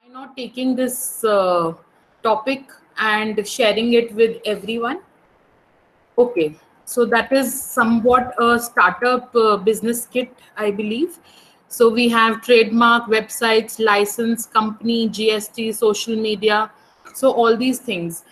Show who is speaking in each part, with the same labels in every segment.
Speaker 1: Why not taking this topic and sharing it with everyone? Okay, so that is somewhat a startup business kit, I believe. So we have trademark, websites, license, company, GST, social media. So all these things.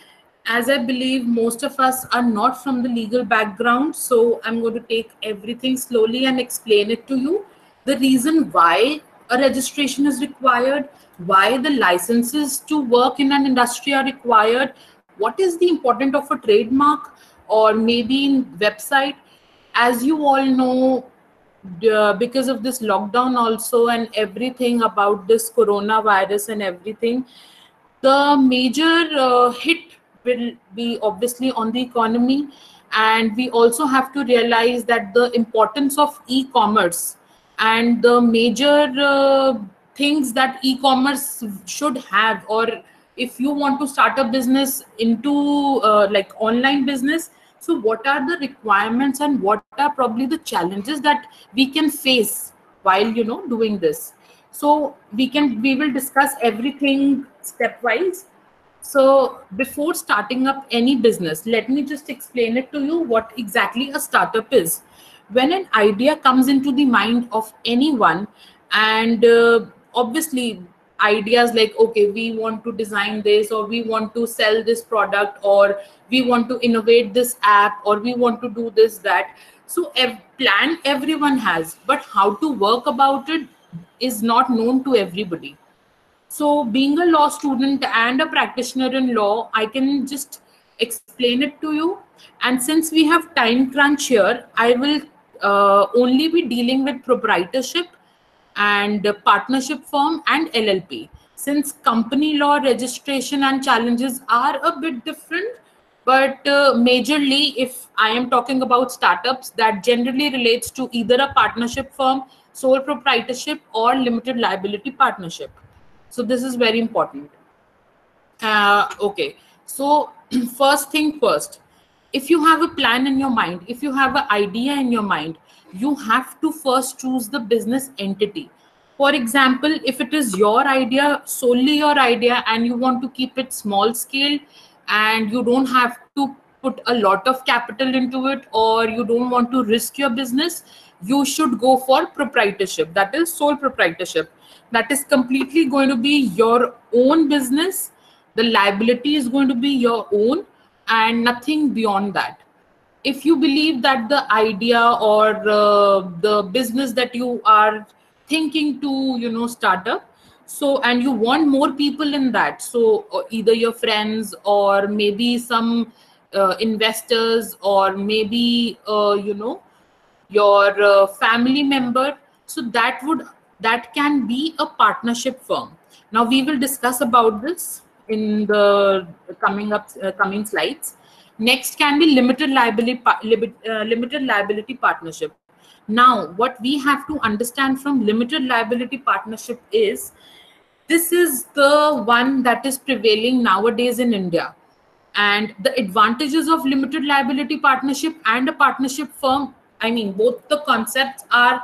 Speaker 1: As I believe most of us are not from the legal background, so I'm going to take everything slowly and explain it to you. The reason why a registration is required, why the licenses to work in an industry are required, what is the importance of a trademark or maybe in website. As you all know, because of this lockdown also and everything about this coronavirus and everything, the major hit will be obviously on the economy. And we also have to realize that the importance of e-commerce and the major things that e-commerce should have, or if you want to start a business into like online business, so what are the requirements and what are probably the challenges that we can face while doing this. So we will discuss everything stepwise. So before starting up any business, let me just explain it to you what exactly a startup is. When an idea comes into the mind of anyone, and obviously ideas like, okay, we want to design this, or we want to sell this product, or we want to innovate this app, or we want to do this, that. So plan everyone has, but how to work about it is not known to everybody. So, being a law student and a practitioner in law, I can just explain it to you. And since we have time crunch here, I will only be dealing with proprietorship and partnership firm and LLP. Since company law registration and challenges are a bit different, but majorly, if I am talking about startups, that generally relates to either a partnership firm, sole proprietorship, or limited liability partnership. So this is very important. Okay. So first thing first, if you have a plan in your mind, if you have an idea in your mind, you have to first choose the business entity. For example, if it is your idea, solely your idea, and you want to keep it small scale, and you don't have to put a lot of capital into it, or you don't want to risk your business, you should go for proprietorship. That is sole proprietorship. That is completely going to be your own business. The liability is going to be your own and nothing beyond that. If you believe that the idea or the business that you are thinking to start up, so and you want more people in that, so either your friends or maybe some investors, or maybe your family member, so that can be a partnership firm. Now we will discuss about this in the coming slides. Next can be limited liability partnership. Now what we have to understand from limited liability partnership is, this is the one that is prevailing nowadays in India. And the advantages of limited liability partnership and a partnership firm, I mean, both the concepts are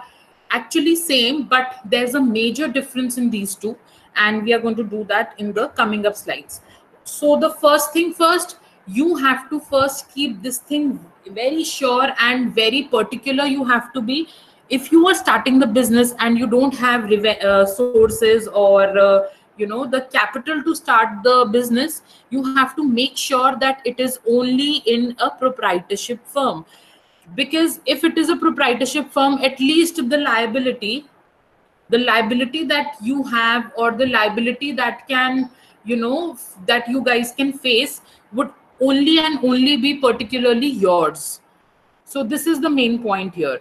Speaker 1: actually same, but there's a major difference in these two. And we are going to do that in the coming up slides. So the first thing first, you have to first keep this thing very sure and very particular. You have to be, if you are starting the business and you don't have sources or the capital to start the business, you have to make sure that it is only in a proprietorship firm. Because if it is a proprietorship firm, at least the liability that you have, or the liability that can that you guys can face, would only and only be particularly yours. So this is the main point here.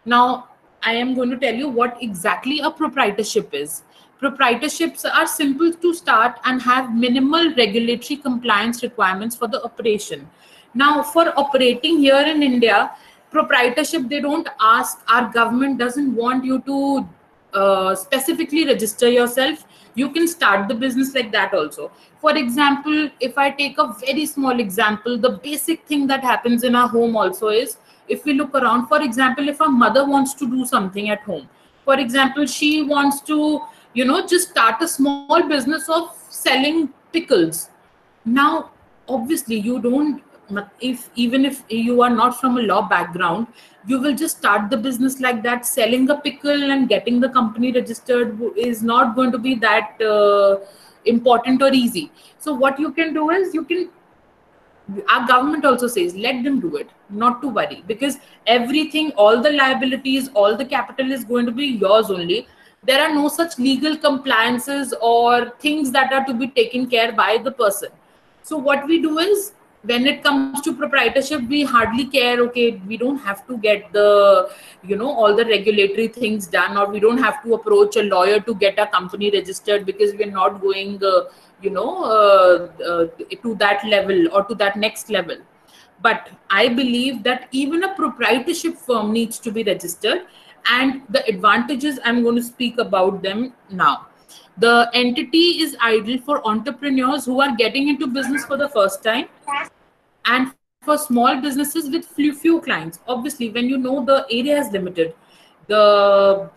Speaker 1: Now, I am going to tell you what exactly a proprietorship is. Proprietorships are simple to start and have minimal regulatory compliance requirements for the operation. Now, for operating here in India, proprietorship, they don't ask, our government doesn't want you to specifically register yourself. You can start the business like that also. For example, if I take a very small example, the basic thing that happens in our home also is, if we look around, for example, if a mother wants to do something at home, for example, she wants to just start a small business of selling pickles. Now, obviously, you don't, if even if you are not from a law background, you will just start the business like that. Selling a pickle and getting the company registered is not going to be that important or easy. So what you can do is, our government also says let them do it, not to worry, because everything, all the liabilities, all the capital is going to be yours only. There are no such legal compliances or things that are to be taken care by the person. So what we do is, when it comes to proprietorship, we hardly care. Okay, we don't have to get the all the regulatory things done, or we don't have to approach a lawyer to get a company registered, because we're not going to that level or to that next level. But I believe that even a proprietorship firm needs to be registered, and the advantages, I'm going to speak about them now. The entity is ideal for entrepreneurs who are getting into business for the first time, and for small businesses with few clients. Obviously, when you know the area is limited, the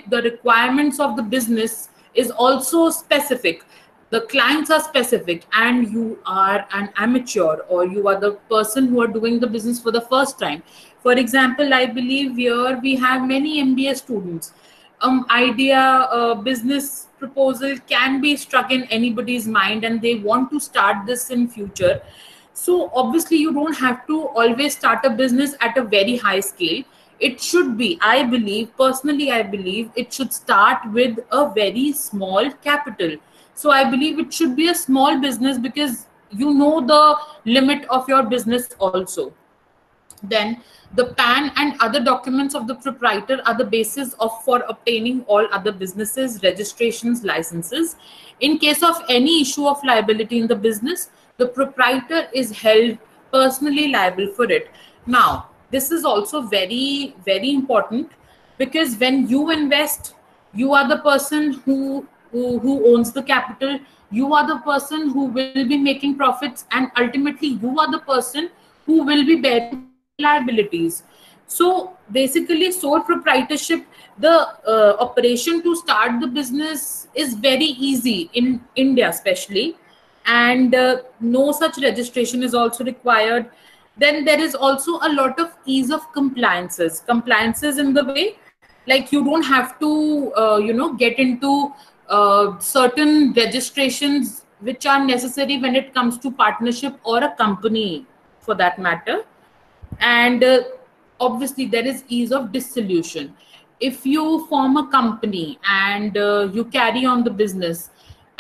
Speaker 1: the requirements of the business is also specific, the clients are specific, and you are an amateur, or you are the person who are doing the business for the first time. For example, I believe here we have many MBA students. Idea, business proposal can be struck in anybody's mind, and they want to start this in future. So obviously, you don't have to always start a business at a very high scale. It should be, I believe, personally, I believe it should start with a very small capital. So I believe it should be a small business, because you know the limit of your business also. Then the PAN and other documents of the proprietor are the basis of for obtaining all other businesses, registrations, licenses. In case of any issue of liability in the business, the proprietor is held personally liable for it. Now, this is also very, very important, because when you invest, you are the person who owns the capital. You are the person who will be making profits, and ultimately you are the person who will be bearing all the liabilities. So basically, sole proprietorship, the operation to start the business is very easy in India especially, and no such registration is also required. Then there is also a lot of ease of compliances in the way, like you don't have to get into certain registrations which are necessary when it comes to partnership or a company, for that matter. And obviously there is ease of dissolution. If you form a company and you carry on the business,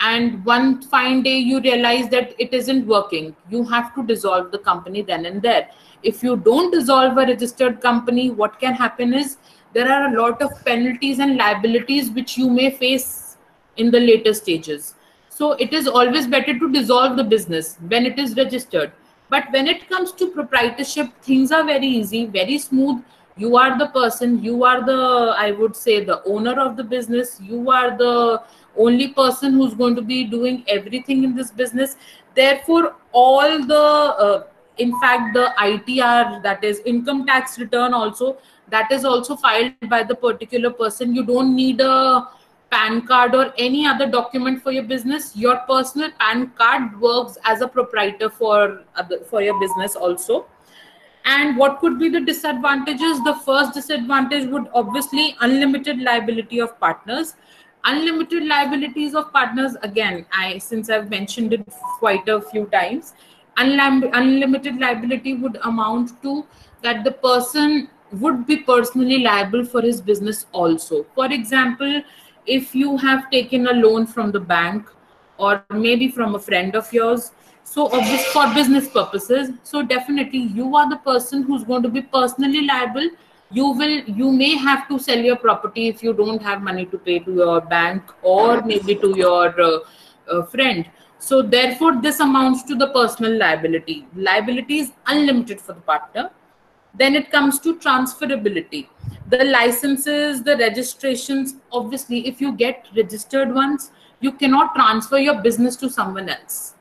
Speaker 1: and one fine day you realize that it isn't working, you have to dissolve the company then and there. If you don't dissolve a registered company, what can happen is, there are a lot of penalties and liabilities which you may face in the later stages. So it is always better to dissolve the business when it is registered. But when it comes to proprietorship, things are very easy, very smooth. You are the person, you are the, I would say, the owner of the business. You are the only person who's going to be doing everything in this business. Therefore, all the, in fact, the ITR, that is income tax return also, that is also filed by the particular person. You don't need a PAN card or any other document for your business. Your personal PAN card works as a proprietor for your business also. And what could be the disadvantages? The first disadvantage would obviously unlimited liability of partners. Unlimited liabilities of partners, again, since I've mentioned it quite a few times, unlimited liability would amount to that the person would be personally liable for his business also. For example, if you have taken a loan from the bank, or maybe from a friend of yours, so obvious for business purposes, so definitely you are the person who's going to be personally liable. You may have to sell your property if you don't have money to pay to your bank, or maybe to your friend. So therefore this amounts to the personal liability. Liability is unlimited for the partner. Then it comes to transferability. The licenses, the registrations, obviously, if you get registered once, you cannot transfer your business to someone else.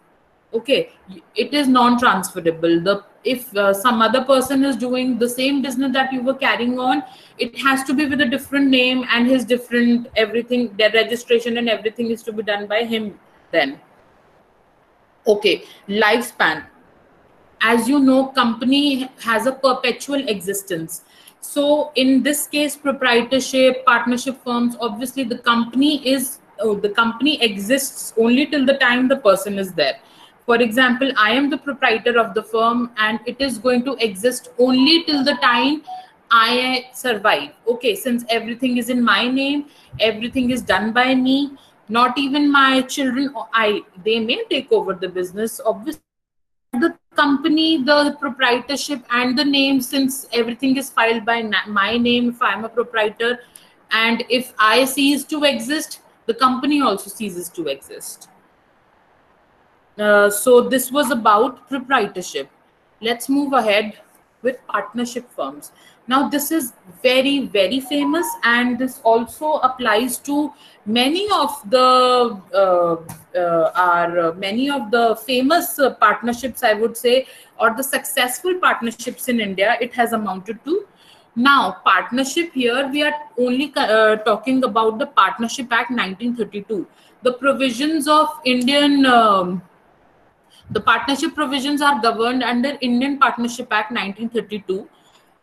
Speaker 1: Okay, it is non-transferable. The if some other person is doing the same business that you were carrying on, it has to be with a different name, and his different everything, their registration and everything is to be done by him then. Okay, lifespan. As you know, company has a perpetual existence. So in this case, proprietorship, partnership firms, obviously the company exists only till the time the person is there. For example, I am the proprietor of the firm, and it is going to exist only till the time I survive. Okay, since everything is in my name, everything is done by me, not even my children, they may take over the business, obviously the company, the proprietorship and the name, since everything is filed by my name, if I'm a proprietor, and if I cease to exist, the company also ceases to exist. So this was about proprietorship. Let's move ahead with partnership firms. Now this is very, very famous, and this also applies to many of the many of the famous partnerships, I would say, or the successful partnerships in India. It has amounted to. Now, partnership, here we are only talking about the Partnership Act 1932. The provisions of Indian the partnership provisions are governed under Indian Partnership Act 1932.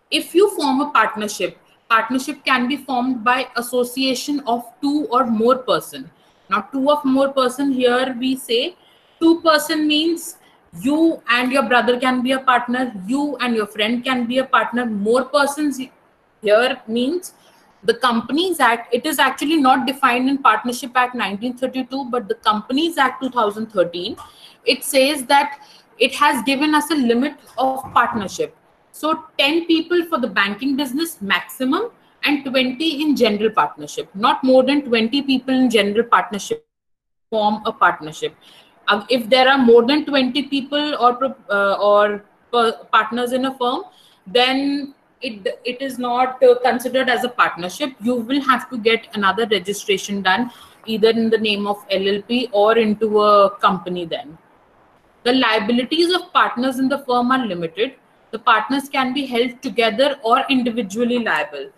Speaker 1: If you form a partnership, partnership can be formed by association of two or more person. Now, two or more person, here we say two-person means you and your brother can be a partner, you and your friend can be a partner. More persons here means the Companies Act. It is actually not defined in Partnership Act 1932, but the Companies Act 2013. It says that it has given us a limit of partnership. So 10 people for the banking business maximum, and 20 in general partnership. Not more than 20 people in general partnership form a partnership. If there are more than 20 people or partners in a firm, then it is not considered as a partnership. You will have to get another registration done, either in the name of LLP or into a company then. The liabilities of partners in the firm are limited. The partners can be held together or individually liable.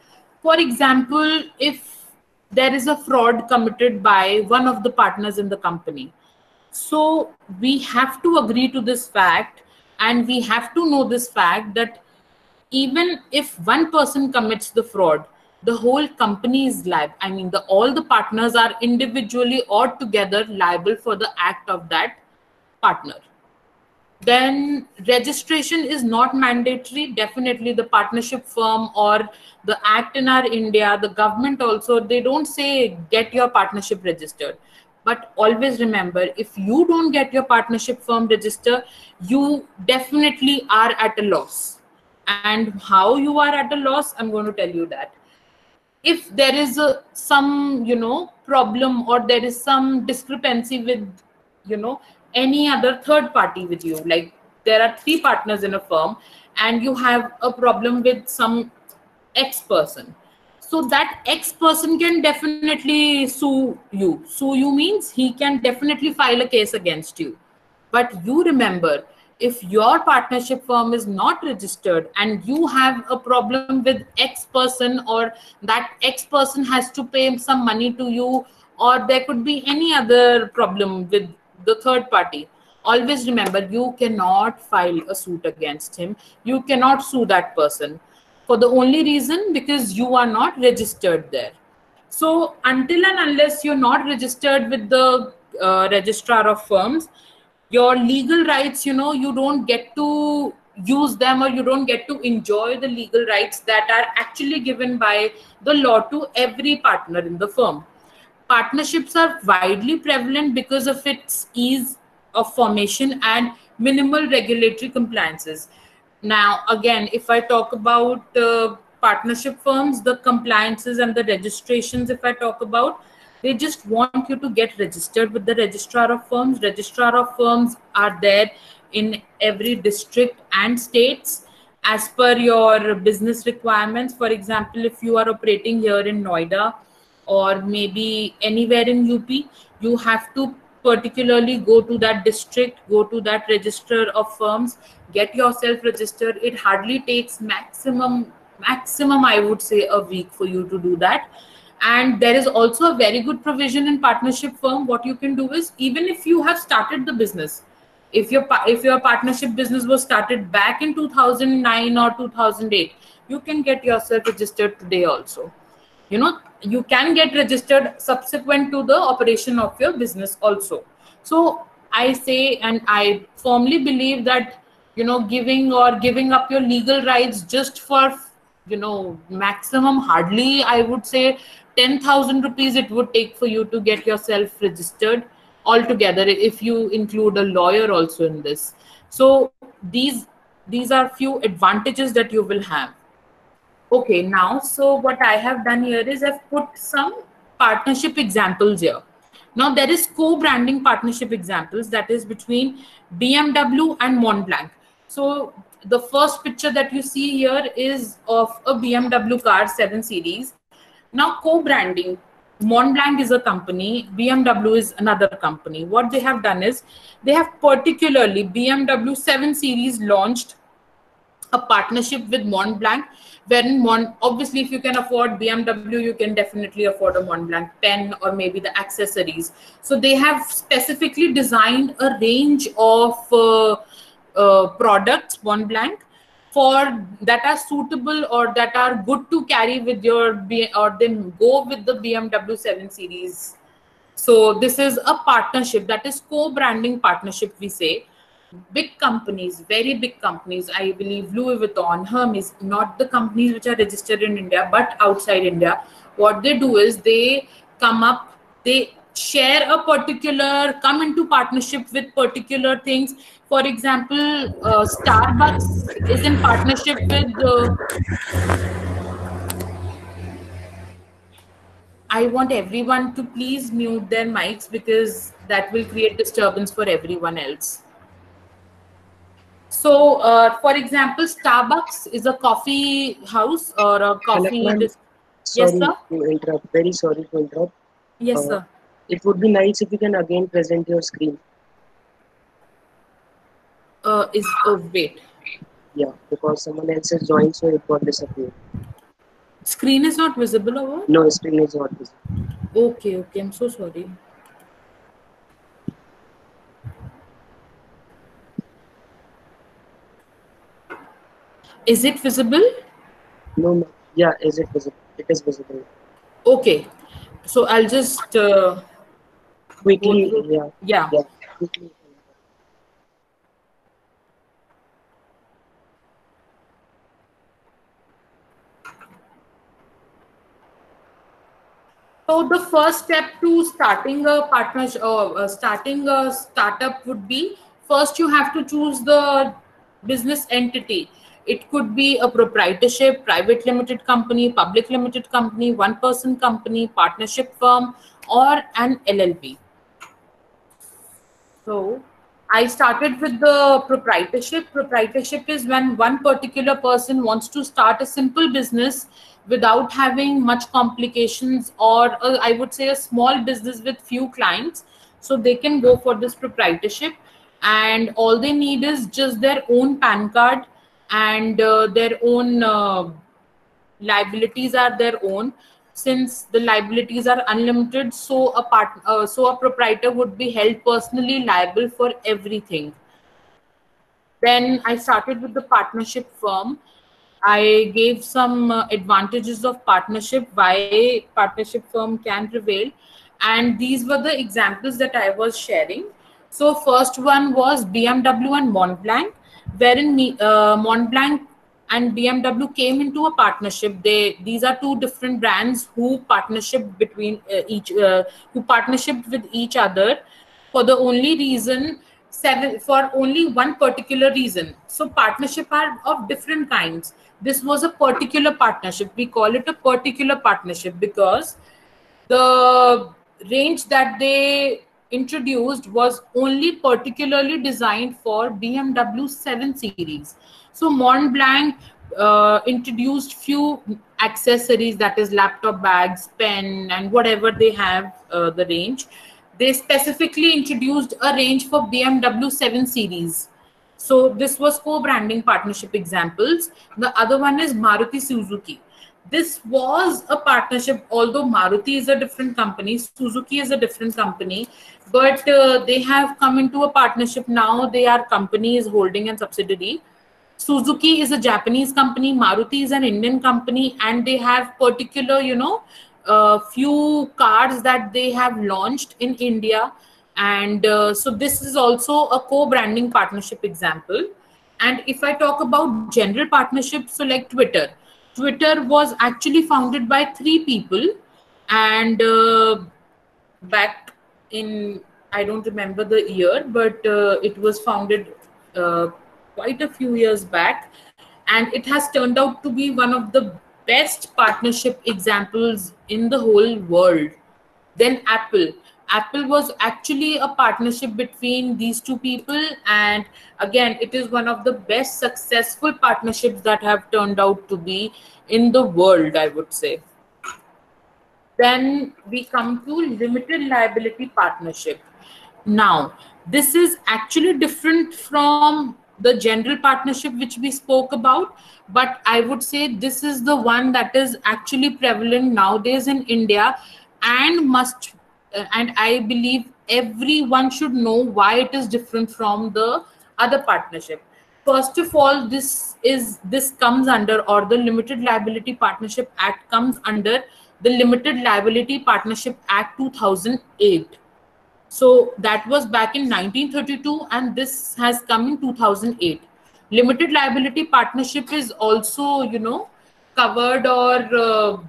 Speaker 1: For example, if there is a fraud committed by one of the partners in the company, so we have to agree to this fact, and we have to know this fact that even if one person commits the fraud, the whole company is liable. I mean, all the partners are individually or together liable for the act of that partner. Then registration is not mandatory. Definitely the partnership firm or the act in our India, the government also, they don't say get your partnership registered. But always remember, if you don't get your partnership firm registered, you definitely are at a loss. And how you are at a loss, I'm going to tell you that. If there is some problem, or there is some discrepancy with any other third party with you, like there are three partners in a firm and you have a problem with some X person, so that X person can definitely sue you means he can definitely file a case against you. But you remember, if your partnership firm is not registered and you have a problem with X person, or that X person has to pay some money to you, or there could be any other problem with the third party, always remember, you cannot file a suit against him. You cannot sue that person, for the only reason because you are not registered there. So until and unless you're not registered with the registrar of firms, your legal rights, you don't get to use them, or you don't get to enjoy the legal rights that are actually given by the law to every partner in the firm. Partnerships are widely prevalent because of its ease of formation and minimal regulatory compliances. Now, again, if I talk about partnership firms, the compliances and the registrations, if I talk about, they just want you to get registered with the registrar of firms. Registrar of firms are there in every district and states as per your business requirements. For example, if you are operating here in Noida or maybe anywhere in UP, you have to particularly go to that district, go to that register of firms, get yourself registered. It hardly takes maximum I would say a week for you to do that. And there is also a very good provision in partnership firm. What you can do is, even if you have started the business, if your partnership business was started back in 2009 or 2008, you can get yourself registered today also. You can get registered subsequent to the operation of your business also. So I say, and I firmly believe that, giving up your legal rights just for, maximum, hardly I would say 10,000 rupees it would take for you to get yourself registered altogether, if you include a lawyer also in this. So these are few advantages that you will have. Okay, now, so what I have done here is I've put some partnership examples here. Now there is co-branding partnership examples, that is between BMW and Montblanc. So the first picture that you see here is of a BMW car 7 Series. Now co-branding, Montblanc is a company, BMW is another company. What they have done is, they have particularly BMW 7 Series launched a partnership with Montblanc, wherein obviously if you can afford BMW, you can definitely afford a Montblanc pen or maybe the accessories. So they have specifically designed a range of products, Montblanc, for that are suitable or that are good to carry with your or then go with the BMW 7 Series. So this is a partnership, that is co-branding partnership, we say. Big companies, very big companies, I believe Louis Vuitton, Hermes, not the companies which are registered in India, but outside India, what they do is they share a particular, come into partnership with particular things. For example, Starbucks is in partnership with, I want everyone to please mute their mics because that will create disturbance for everyone else. So, for example, Starbucks is a coffee house or a coffee.
Speaker 2: Hello,
Speaker 1: Yes,
Speaker 2: sorry
Speaker 1: sir.
Speaker 2: to interrupt. Very sorry to interrupt.
Speaker 1: Yes, sir.
Speaker 2: It would be nice if you can again present your screen.
Speaker 1: Wait.
Speaker 2: Yeah, because someone else has joined, so it got disappeared.
Speaker 1: Screen is not visible or what?
Speaker 2: No, screen is not visible.
Speaker 1: Okay, I'm so sorry. Is it visible?
Speaker 2: No, yeah, is it visible? It is visible.
Speaker 1: Okay, so I'll just go
Speaker 2: Quickly,
Speaker 1: through. Yeah.
Speaker 2: quickly.
Speaker 1: So the first step to starting a partnership or starting a startup would be, first you have to choose the business entity. It could be a proprietorship, private limited company, public limited company, one person company, partnership firm, or an LLP. So I started with the proprietorship. Proprietorship is when one particular person wants to start a simple business without having much complications, or I would say a small business with few clients. So they can go for this proprietorship, and all they need is just their own PAN card and their own liabilities are their own. Since the liabilities are unlimited, so a proprietor would be held personally liable for everything. Then I started with the partnership firm. I gave some advantages of partnership, why partnership firm can prevail, and these were the examples that I was sharing. So first one was BMW and Montblanc, wherein Montblanc and BMW came into a partnership. These are two different brands who partnership between who partnership with each other for the only reason, for only one particular reason. So partnership are of different kinds. This was a particular partnership. We call it a particular partnership because the range that they introduced was only particularly designed for BMW 7 Series. So Montblanc introduced few accessories, that is laptop bags, pen, and whatever they have, the range. They specifically introduced a range for BMW 7 Series. So this was co-branding partnership examples. The other one is Maruti Suzuki. This was a partnership, although Maruti is a different company, Suzuki is a different company, but they have come into a partnership now. They are companies holding and subsidiary. Suzuki is a Japanese company, Maruti is an Indian company, and they have particular, few cars that they have launched in India. And so this is also a co-branding partnership example. And if I talk about general partnerships, so like Twitter, Twitter was actually founded by three people, and back in, I don't remember the year, but it was founded uh, quite a few years back, and it has turned out to be one of the best partnership examples in the whole world. Then Apple was actually a partnership between these two people, and again, it is one of the best successful partnerships that have turned out to be in the world, I would say. Then we come to limited liability partnership. Now, this is actually different from the general partnership which we spoke about, but I would say this is the one that is actually prevalent nowadays in India, and and I believe everyone should know why it is different from the other partnership. First of all, this comes under, or the Limited Liability Partnership Act comes under the Limited Liability Partnership Act 2008. So that was back in 1932, and this has come in 2008. Limited liability partnership is also, covered or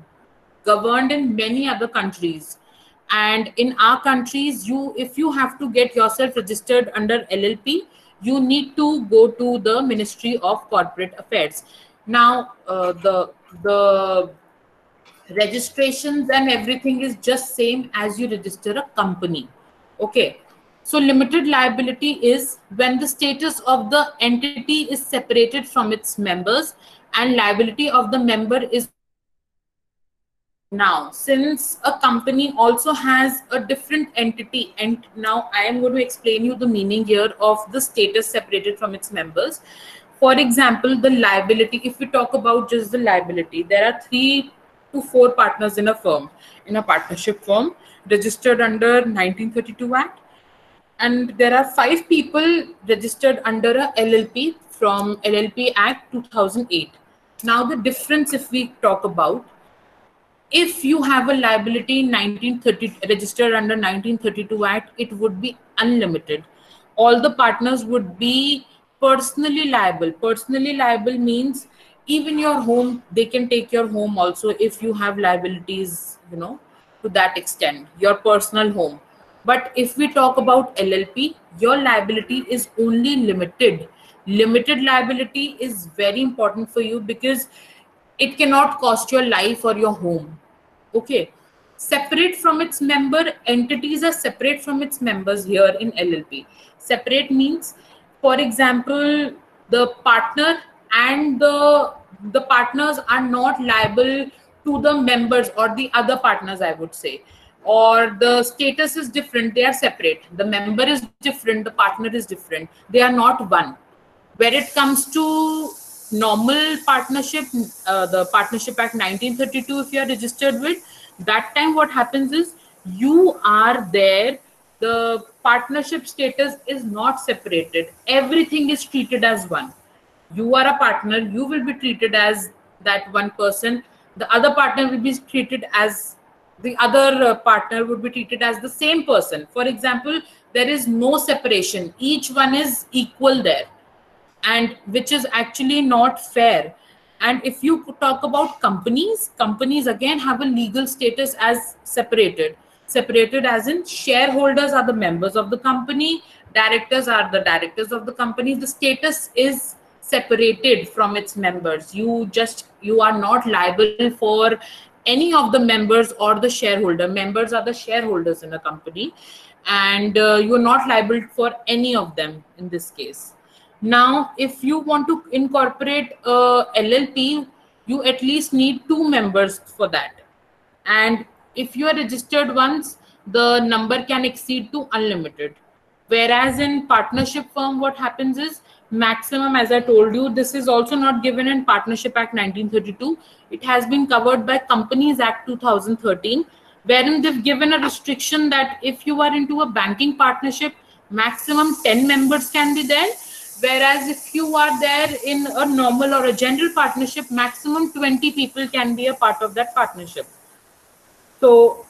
Speaker 1: governed in many other countries. And in our countries, if you have to get yourself registered under LLP, you need to go to the Ministry of Corporate Affairs. Now, the registrations and everything is just same as you register a company. Okay, so limited liability is when the status of the entity is separated from its members and liability of the member is. Now, since a company also has a different entity, and now I am going to explain you the meaning here of the status separated from its members. For example, the liability, if we talk about just the liability, there are 3 to 4 partners in a firm, in a partnership firm, registered under 1932 Act. And there are 5 people registered under a LLP from LLP Act 2008. Now, the difference, if we talk about, if you have a liability in 1930 registered under 1932 Act, it would be unlimited. All the partners would be personally liable. Personally liable means even your home, they can take your home also if you have liabilities, to that extent, your personal home. But if we talk about LLP, your liability is only limited. Limited liability is very important for you because it cannot cost your life or your home. Okay. Separate from its member, entities are separate from its members here in LLP. Separate means, for example, the partner and the partners are not liable to the members or the other partners, I would say. Or the status is different, they are separate. The member is different, the partner is different. They are not one. Where it comes to normal partnership, the Partnership Act 1932, if you are registered with, that time what happens is you are there, the partnership status is not separated. Everything is treated as one. You are a partner, you will be treated as that one person. The other partner will be treated as the other partner would be treated as the same person. For example, there is no separation. Each one is equal there, and which is actually not fair. And if you talk about companies again have a legal status as separated as in shareholders are the members of the company, directors are the directors of the company. The status is separated from its members. You are not liable for any of the members or the shareholder. Members are the shareholders in a company, and you are not liable for any of them in this case. Now, if you want to incorporate a LLP, you at least need 2 members for that. And if you are registered once, the number can exceed to unlimited. Whereas in partnership firm, what happens is maximum, as I told you, this is also not given in Partnership Act 1932. It has been covered by Companies Act 2013, wherein they've given a restriction that if you are into a banking partnership, maximum 10 members can be there. Whereas if you are there in a normal or a general partnership, maximum 20 people can be a part of that partnership. So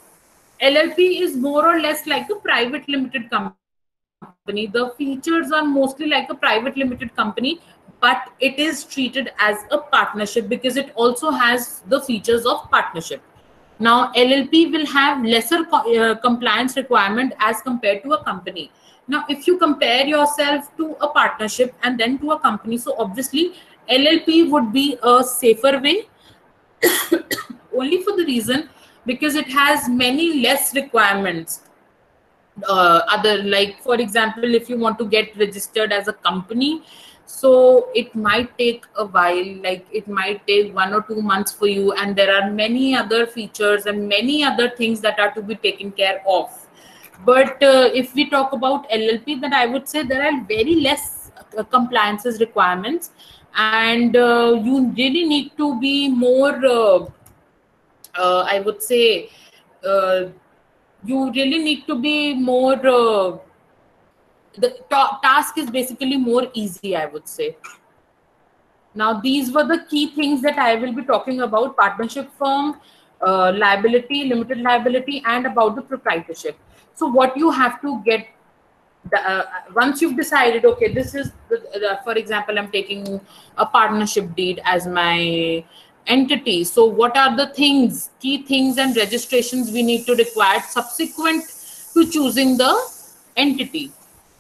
Speaker 1: LLP is more or less like a private limited company. The features are mostly like a private limited company, but it is treated as a partnership because it also has the features of partnership. Now, LLP will have lesser compliance requirement as compared to a company. Now, if you compare yourself to a partnership and then to a company, so obviously LLP would be a safer way only for the reason because it has many less requirements. Other, like for example, if you want to get registered as a company, so it might take a while, like it might take 1 or 2 months for you, and there are many other features and many other things that are to be taken care of. But if we talk about LLP, then I would say there are very less compliances requirements, and you really need to be more I would say uh, you really need to be more the task is basically more easy, I would say. Now, these were the key things that I will be talking about: partnership firm, liability, limited liability, and about the proprietorship. So what you have to get, once you've decided, okay, this is, for example, I'm taking a partnership deed as my entity. So what are the things, key things and registrations we need to require subsequent to choosing the entity?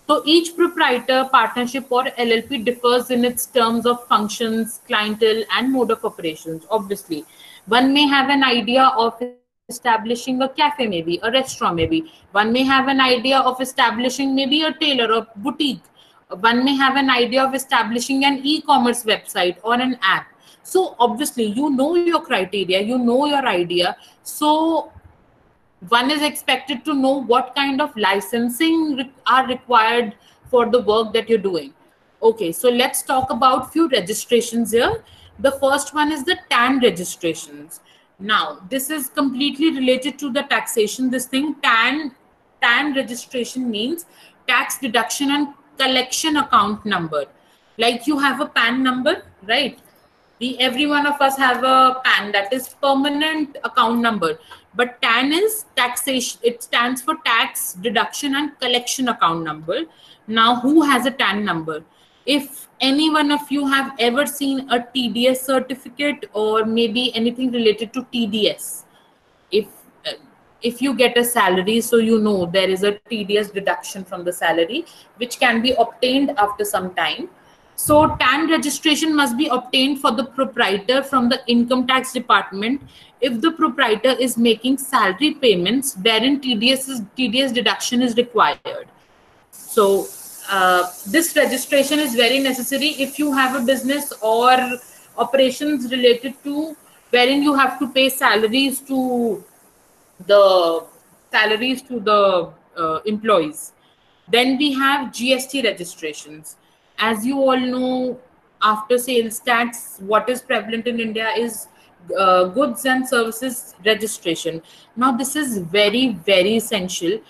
Speaker 1: So each proprietor, partnership, or LLP differs in its terms of functions, clientele, and mode of operations. Obviously, one may have an idea of establishing a cafe, maybe a restaurant, maybe one may have an idea of establishing maybe a tailor or boutique. One may have an idea of establishing an e-commerce website or an app. So obviously, you know your criteria, you know your idea. So one is expected to know what kind of licensing are required for the work that you're doing. Okay, so let's talk about few registrations here. The first one is the TAN registrations. Now, this is completely related to the taxation. This thing, TAN registration means tax deduction and collection account number. Like you have a PAN number, right? Every one of us have a PAN, that is permanent account number. But TAN is taxation. It stands for tax deduction and collection account number. Now, who has a TAN number? If any one of you have ever seen a TDS certificate or maybe anything related to TDS, if uh, if you get a salary, so you know there is a TDS deduction from the salary which can be obtained after some time. So TAN registration must be obtained for the proprietor from the income tax department if the proprietor is making salary payments wherein TDS deduction is required. So this registration is very necessary if you have a business or operations related to wherein you have to pay the salaries to the employees. Then we have GST registrations. As you all know, after sales tax, what is prevalent in India is goods and services registration. Now, this is very, very essential.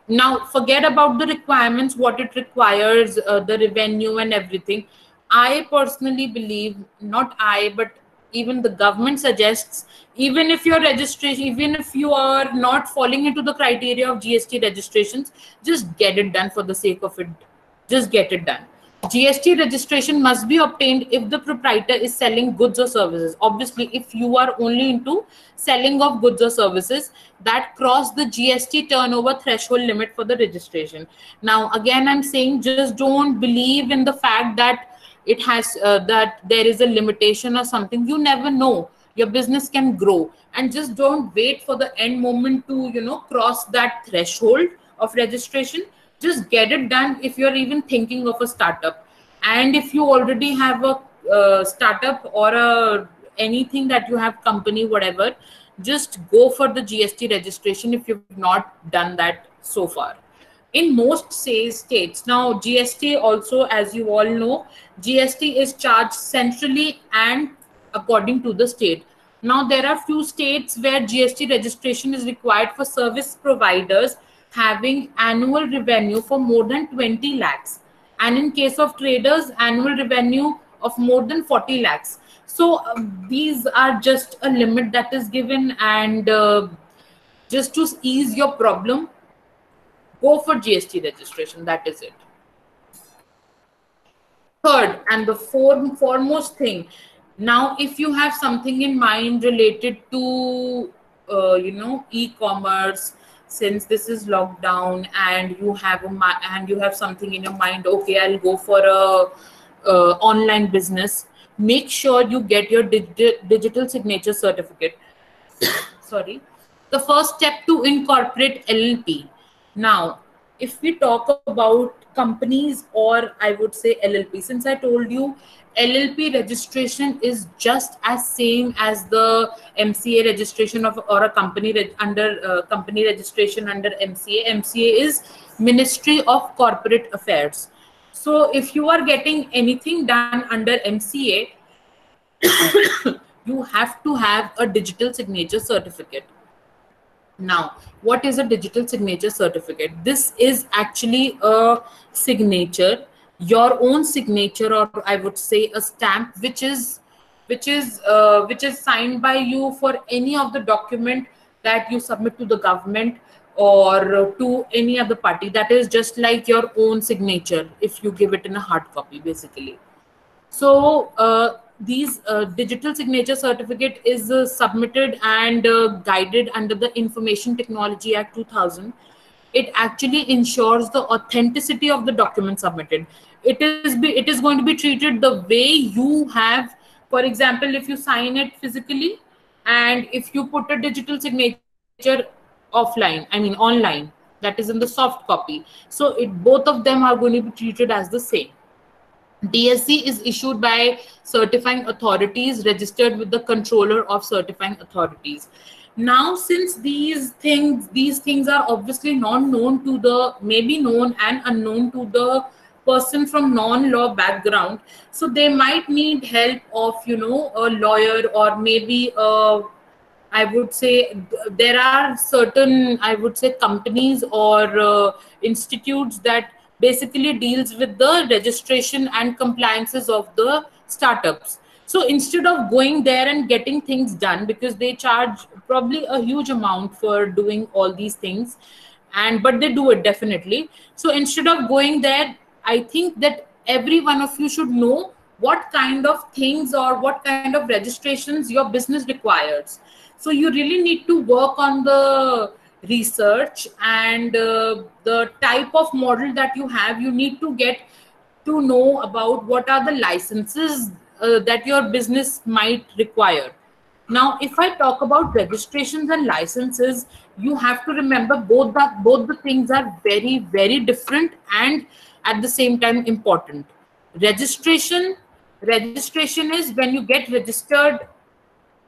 Speaker 1: Now, forget about the requirements, what it requires, the revenue and everything. I personally believe, not I, but even the government suggests, even if your registration, even if you are not falling into the criteria of GST registrations, just get it done for the sake of it. Just get it done. GST registration must be obtained if the proprietor is selling goods or services. Obviously, if you are only into selling of goods or services that cross the GST turnover threshold limit for the registration. Now, again, I'm saying just don't believe in the fact that it has that there is a limitation or something. You never know. Your business can grow, and just don't wait for the end moment to cross that threshold of registration. Just get it done if you're even thinking of a startup. And if you already have a startup or anything that you have company, whatever, just go for the GST registration if you've not done that so far. In most states, now GST also, as you all know, GST is charged centrally and according to the state. Now there are few states where GST registration is required for service providers having annual revenue for more than 20 lakhs, and in case of traders, annual revenue of more than 40 lakhs. So these are just a limit that is given, and just to ease your problem, go for GST registration. That is it. Third, and the foremost thing, now if you have something in mind related to e-commerce, since this is lockdown and you have something in your mind, okay, I'll go for a online business, make sure you get your digital signature certificate. Sorry. The first step to incorporate LLP. Now, if we talk about companies, or I would say LLP, since I told you LLP registration is just as same as the MCA registration of, or a company under company registration under MCA. MCA is Ministry of Corporate Affairs. So if you are getting anything done under MCA, you have to have a digital signature certificate. Now, what is a digital signature certificate? This is actually a signature, your own signature, or I would say a stamp, which is signed by you for any of the document that you submit to the government or to any other party. That is just like your own signature if you give it in a hard copy, basically. So these digital signature certificate is submitted and guided under the Information Technology Act 2000. It actually ensures the authenticity of the document submitted. It is going to be treated the way you have. For example, if you sign it physically, and if you put a digital signature online, that is in the soft copy. So both of them are going to be treated as the same. DSC is issued by certifying authorities registered with the controller of certifying authorities. Now, since these things are obviously non-known to the, maybe known and unknown to the person from non-law background, so they might need help of a lawyer, or maybe I would say there are certain, I would say, companies or institutes that basically deals with the registration and compliances of the startups. So instead of going there and getting things done, because they charge probably a huge amount for doing all these things, but they do it definitely. So instead of going there, I think that every one of you should know what kind of things or what kind of registrations your business requires. So you really need to work on the research and the type of model that you have. You need to get to know about what are the licenses that your business might require. Now, if I talk about registrations and licenses, you have to remember both the things are very, very different and at the same time important. Registration is when you get registered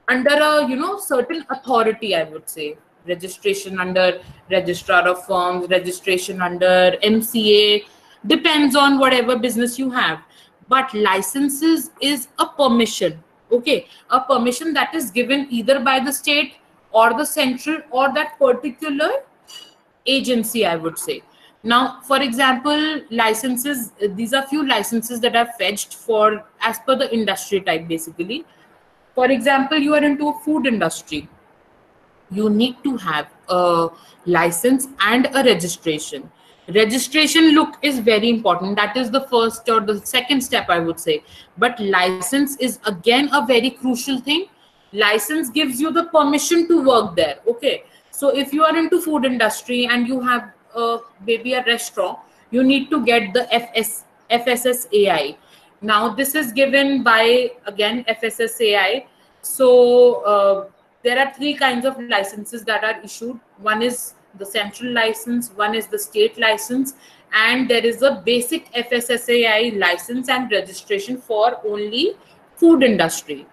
Speaker 1: under a certain authority, I would say. Registration under registrar of firms, registration under MCA, depends on whatever business you have. But licenses is a permission, okay, a permission that is given either by the state or the central or that particular agency, I would say. Now, for example, licenses, these are few licenses that are fetched for as per the industry type, basically. For example, you are into a food industry, you need to have a license and a registration. Registration, look, is very important. That is the first or the second step, I would say. But license is again a very crucial thing. License gives you the permission to work there. Okay. So if you are into food industry and you have maybe a restaurant, you need to get the FSSAI. Now this is given by, again, FSSAI. So there are three kinds of licenses that are issued. One is the central license, one is the state license, and there is a basic FSSAI license and registration for only food industry.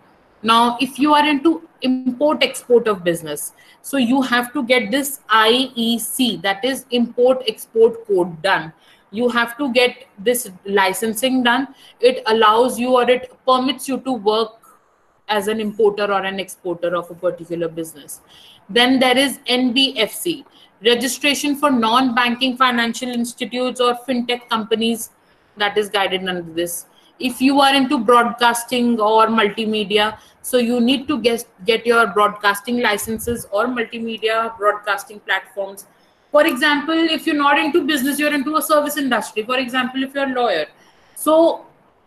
Speaker 1: Now, if you are into import export of business, so you have to get this IEC, that is import export code, done. You have to get this licensing done. It allows you, or it permits you to work as an importer or an exporter of a particular business. Then there is NBFC, registration for non-banking financial institutes or fintech companies, that is guided under this. If you are into broadcasting or multimedia, so you need to get your broadcasting licenses or multimedia broadcasting platforms. For example, if you're not into business, you're into a service industry. For example, if you're a lawyer, so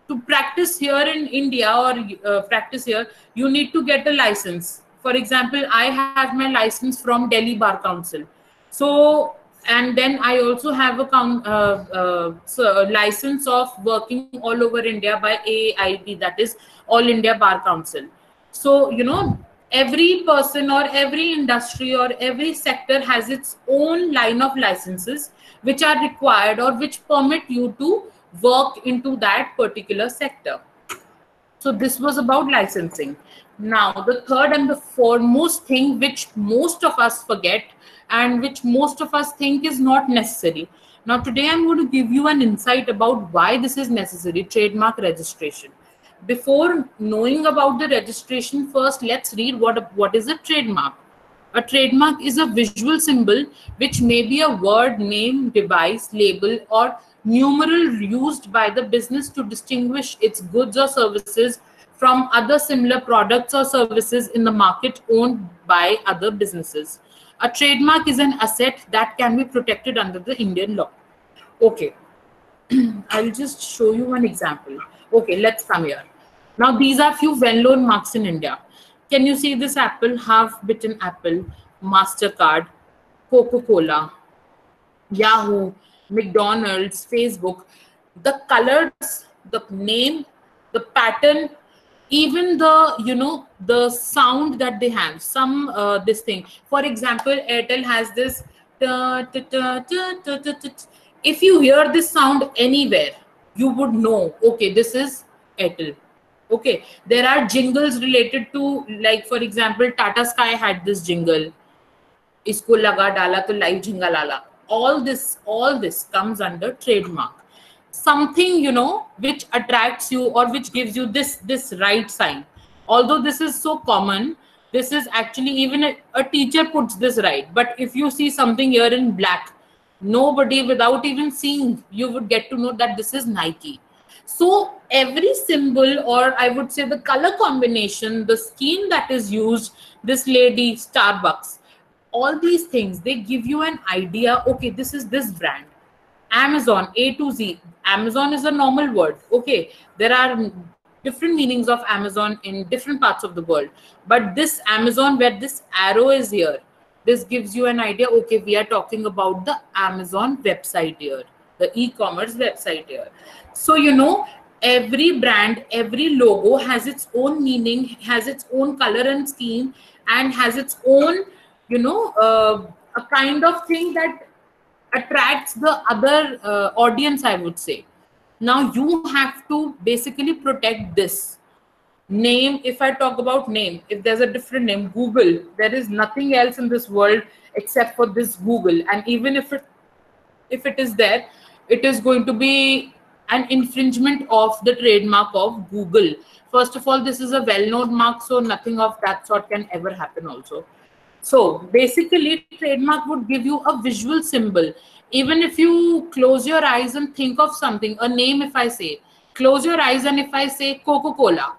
Speaker 1: to practice here in India, or practice here, you need to get a license. For example, I have my license from Delhi Bar Council. So, and then I also have a license of working all over India by AIB, that is All India Bar Council. So, you know, every person or every industry or every sector has its own line of licenses which are required or which permit you to work into that particular sector. So this was about licensing. Now, the third and the foremost thing which most of us forget and which most of us think is not necessary. Now, today I'm going to give you an insight about why this is necessary: trademark registration. Before knowing about the registration, first let's read what is a trademark. A trademark is a visual symbol which may be a word, name, device, label, or numeral used by the business to distinguish its goods or services from other similar products or services in the market owned by other businesses. A trademark is an asset that can be protected under the Indian law. Okay, I'll just show you one example. Okay, let's come here. Now, these are few well-known marks in India. Can you see this apple? Half-bitten apple, MasterCard, Coca-Cola, Yahoo, McDonald's, Facebook. The colors, the name, the pattern, even the, you know, the sound that they have. Some this thing. For example, Airtel has this. If you hear this sound anywhere, you would know, okay, this is Airtel. Okay, there are jingles related to, like for example, Tata Sky had this jingle. Isko laga dala to live jingle lala. All this comes under trademark. Something, you know, which attracts you or which gives you this right sign. Although this is so common, this is actually even a teacher puts this right. But if you see something here in black, nobody, without even seeing, you would get to know that this is Nike. So every symbol, or I would say the color combination, the scheme that is used, this lady, Starbucks, all these things, they give you an idea. Okay, this is this brand. Amazon, A to Z. Amazon is a normal word. Okay, there are different meanings of Amazon in different parts of the world. But this Amazon, where this arrow is here, this gives you an idea. Okay, we are talking about the Amazon website here, the e-commerce website here. So, you know, every brand, every logo has its own meaning, has its own color and scheme, and has its own, you know, a kind of thing that attracts the other audience, I would say. Now you have to basically protect this name. If I talk about name, if there's a different name, Google, there is nothing else in this world except for this Google. And even if it is there, it is going to be an infringement of the trademark of Google. First of all, this is a well-known mark, so nothing of that sort can ever happen also. So basically, trademark would give you a visual symbol. Even if you close your eyes and think of something, a name, if I say, close your eyes and if I say Coca-Cola,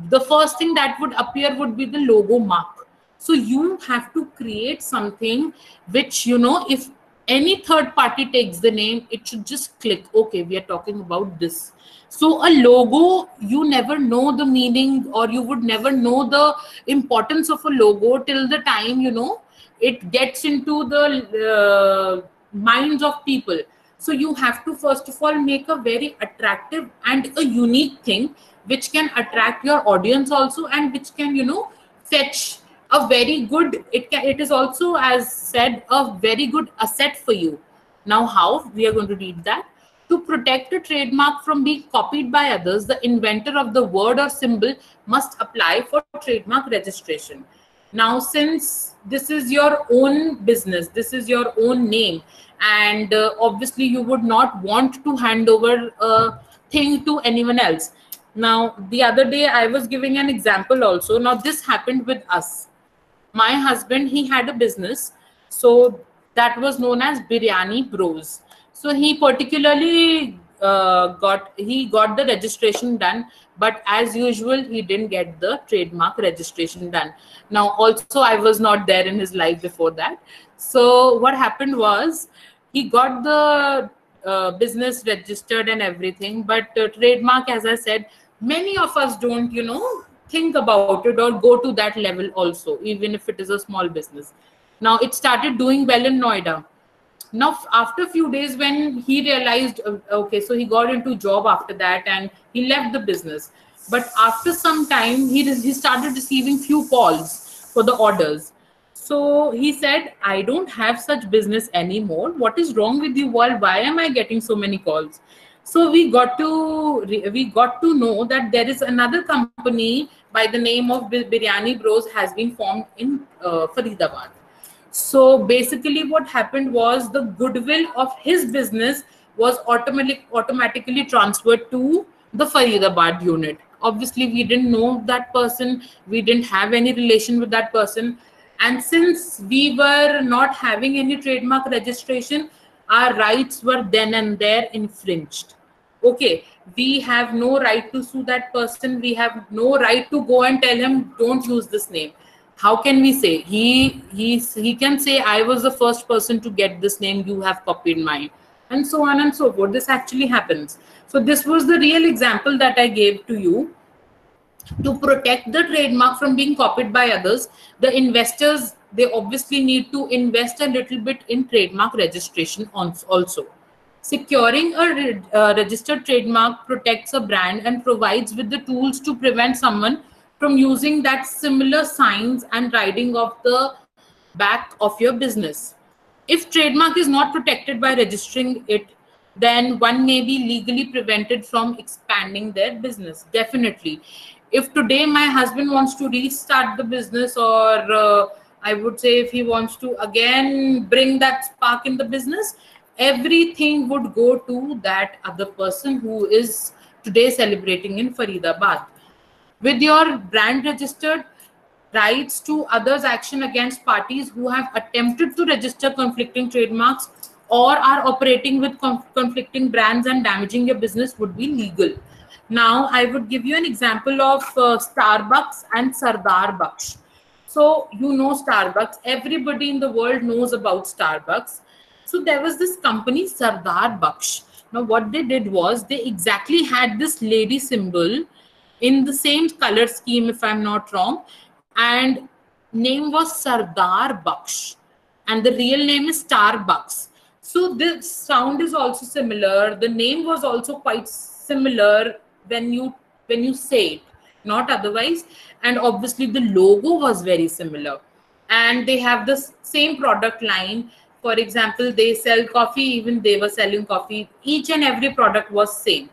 Speaker 1: the first thing that would appear would be the logo mark. So you have to create something which, you know, if any third party takes the name, it should just click, okay, we are talking about this. So a logo, you never know the meaning, or you would never know the importance of a logo till the time, you know, it gets into the minds of people. So you have to first of all make a very attractive and a unique thing which can attract your audience also, and which can, you know, fetch a very good, it is also, as said, a very good asset for you. Now how we are going to read that. To protect a trademark from being copied by others, the inventor of the word or symbol must apply for trademark registration. Now, since this is your own business, this is your own name, and obviously you would not want to hand over a thing to anyone else. Now, the other day I was giving an example also. Now, this happened with us. My husband, he had a business, so that was known as Biryani Bros. So he particularly got the registration done, but as usual he didn't get the trademark registration done. Now also I was not there in his life before that. So what happened was, he got the business registered and everything, but trademark, as I said, many of us don't think about it or go to that level also, even if it is a small business. Now it started doing well in Noida. Now after a few days, when he realized, okay, so he got into job after that and he left the business. But after some time, he started receiving few calls for the orders. So he said, I don't have such business anymore. What is wrong with you all? Why am I getting so many calls? So we got to know that there is another company by the name of Biryani Bros has been formed in Faridabad. So basically what happened was, the goodwill of his business was automatically transferred to the Faridabad unit. Obviously, we didn't know that person. We didn't have any relation with that person. And since we were not having any trademark registration, our rights were then and there infringed. Okay, we have no right to sue that person. We have no right to go and tell him, don't use this name. How can we say? He can say, I was the first person to get this name, you have copied mine, and so on and so forth. This actually happens. So this was the real example that I gave to you. To protect the trademark from being copied by others, the investors, they obviously need to invest a little bit in trademark registration also. Securing a registered trademark protects a brand and provides with the tools to prevent someone from using that similar signs and writing of the back of your business. If trademark is not protected by registering it, then one may be legally prevented from expanding their business. Definitely. If today my husband wants to restart the business, or I would say if he wants to again bring that spark in the business, everything would go to that other person who is today celebrating in Faridabad. With your brand registered, rights to others' action against parties who have attempted to register conflicting trademarks or are operating with conflicting brands and damaging your business would be legal. Now, I would give you an example of Starbucks and Sardar Baksh. So, you know Starbucks. Everybody in the world knows about Starbucks. So, there was this company, Sardar Baksh. Now, what they did was, they exactly had this lady symbol in the same color scheme, if I'm not wrong, and name was Sardar Baksh, and the real name is Starbucks. So the sound is also similar. The name was also quite similar when you say it, not otherwise. And obviously the logo was very similar. And they have the same product line. For example, they sell coffee, even they were selling coffee. Each and every product was same.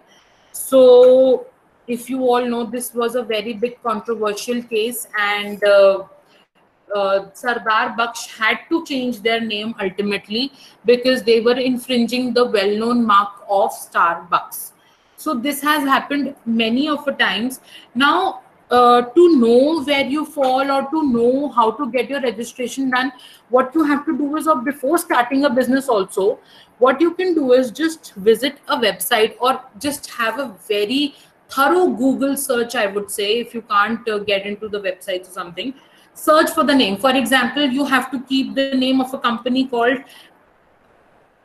Speaker 1: So if you all know, this was a very big controversial case, and Sardar Baksh had to change their name ultimately because they were infringing the well-known mark of Starbucks. So this has happened many of the times. Now, to know where you fall or to know how to get your registration done, what you have to do is, or before starting a business also, what you can do is just visit a website or just have a very thorough Google search, I would say, if you can't get into the websites or something. Search for the name. For example, you have to keep the name of a company called,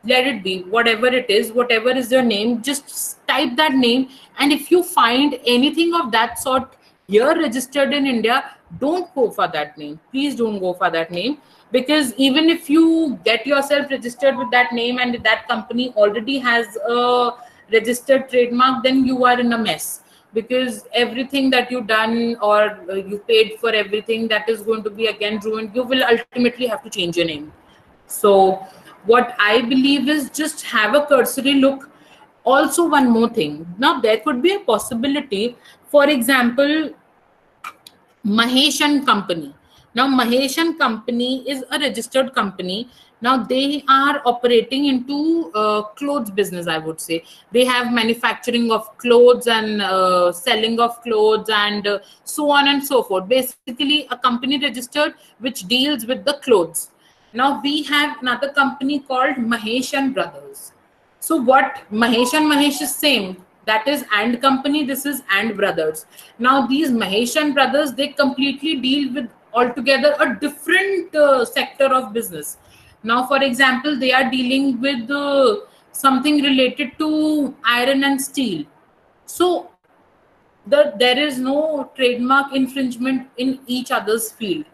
Speaker 1: let it be whatever it is, whatever is your name, just type that name. And if you find anything of that sort here registered in India, don't go for that name. Please don't go for that name, because even if you get yourself registered with that name and that company already has a registered trademark, then you are in a mess, because everything that you done or you paid for everything, that is going to be again ruined. You will ultimately have to change your name. So what I believe is, just have a cursory look Also, one more thing. Now, there could be a possibility, for example, Mahesh and Company. Now, Mahesh and Company is a registered company. Now, they are operating into clothes business, I would say. They have manufacturing of clothes and selling of clothes and so on and so forth. Basically, a company registered which deals with the clothes. Now, we have another company called Mahesh and Brothers. So what and Mahesh is same. That is and company. This is and brothers. Now these Mahesh and brothers, they completely deal with altogether a different sector of business. Now, for example, they are dealing with something related to iron and steel. So there is no trademark infringement in each other's field.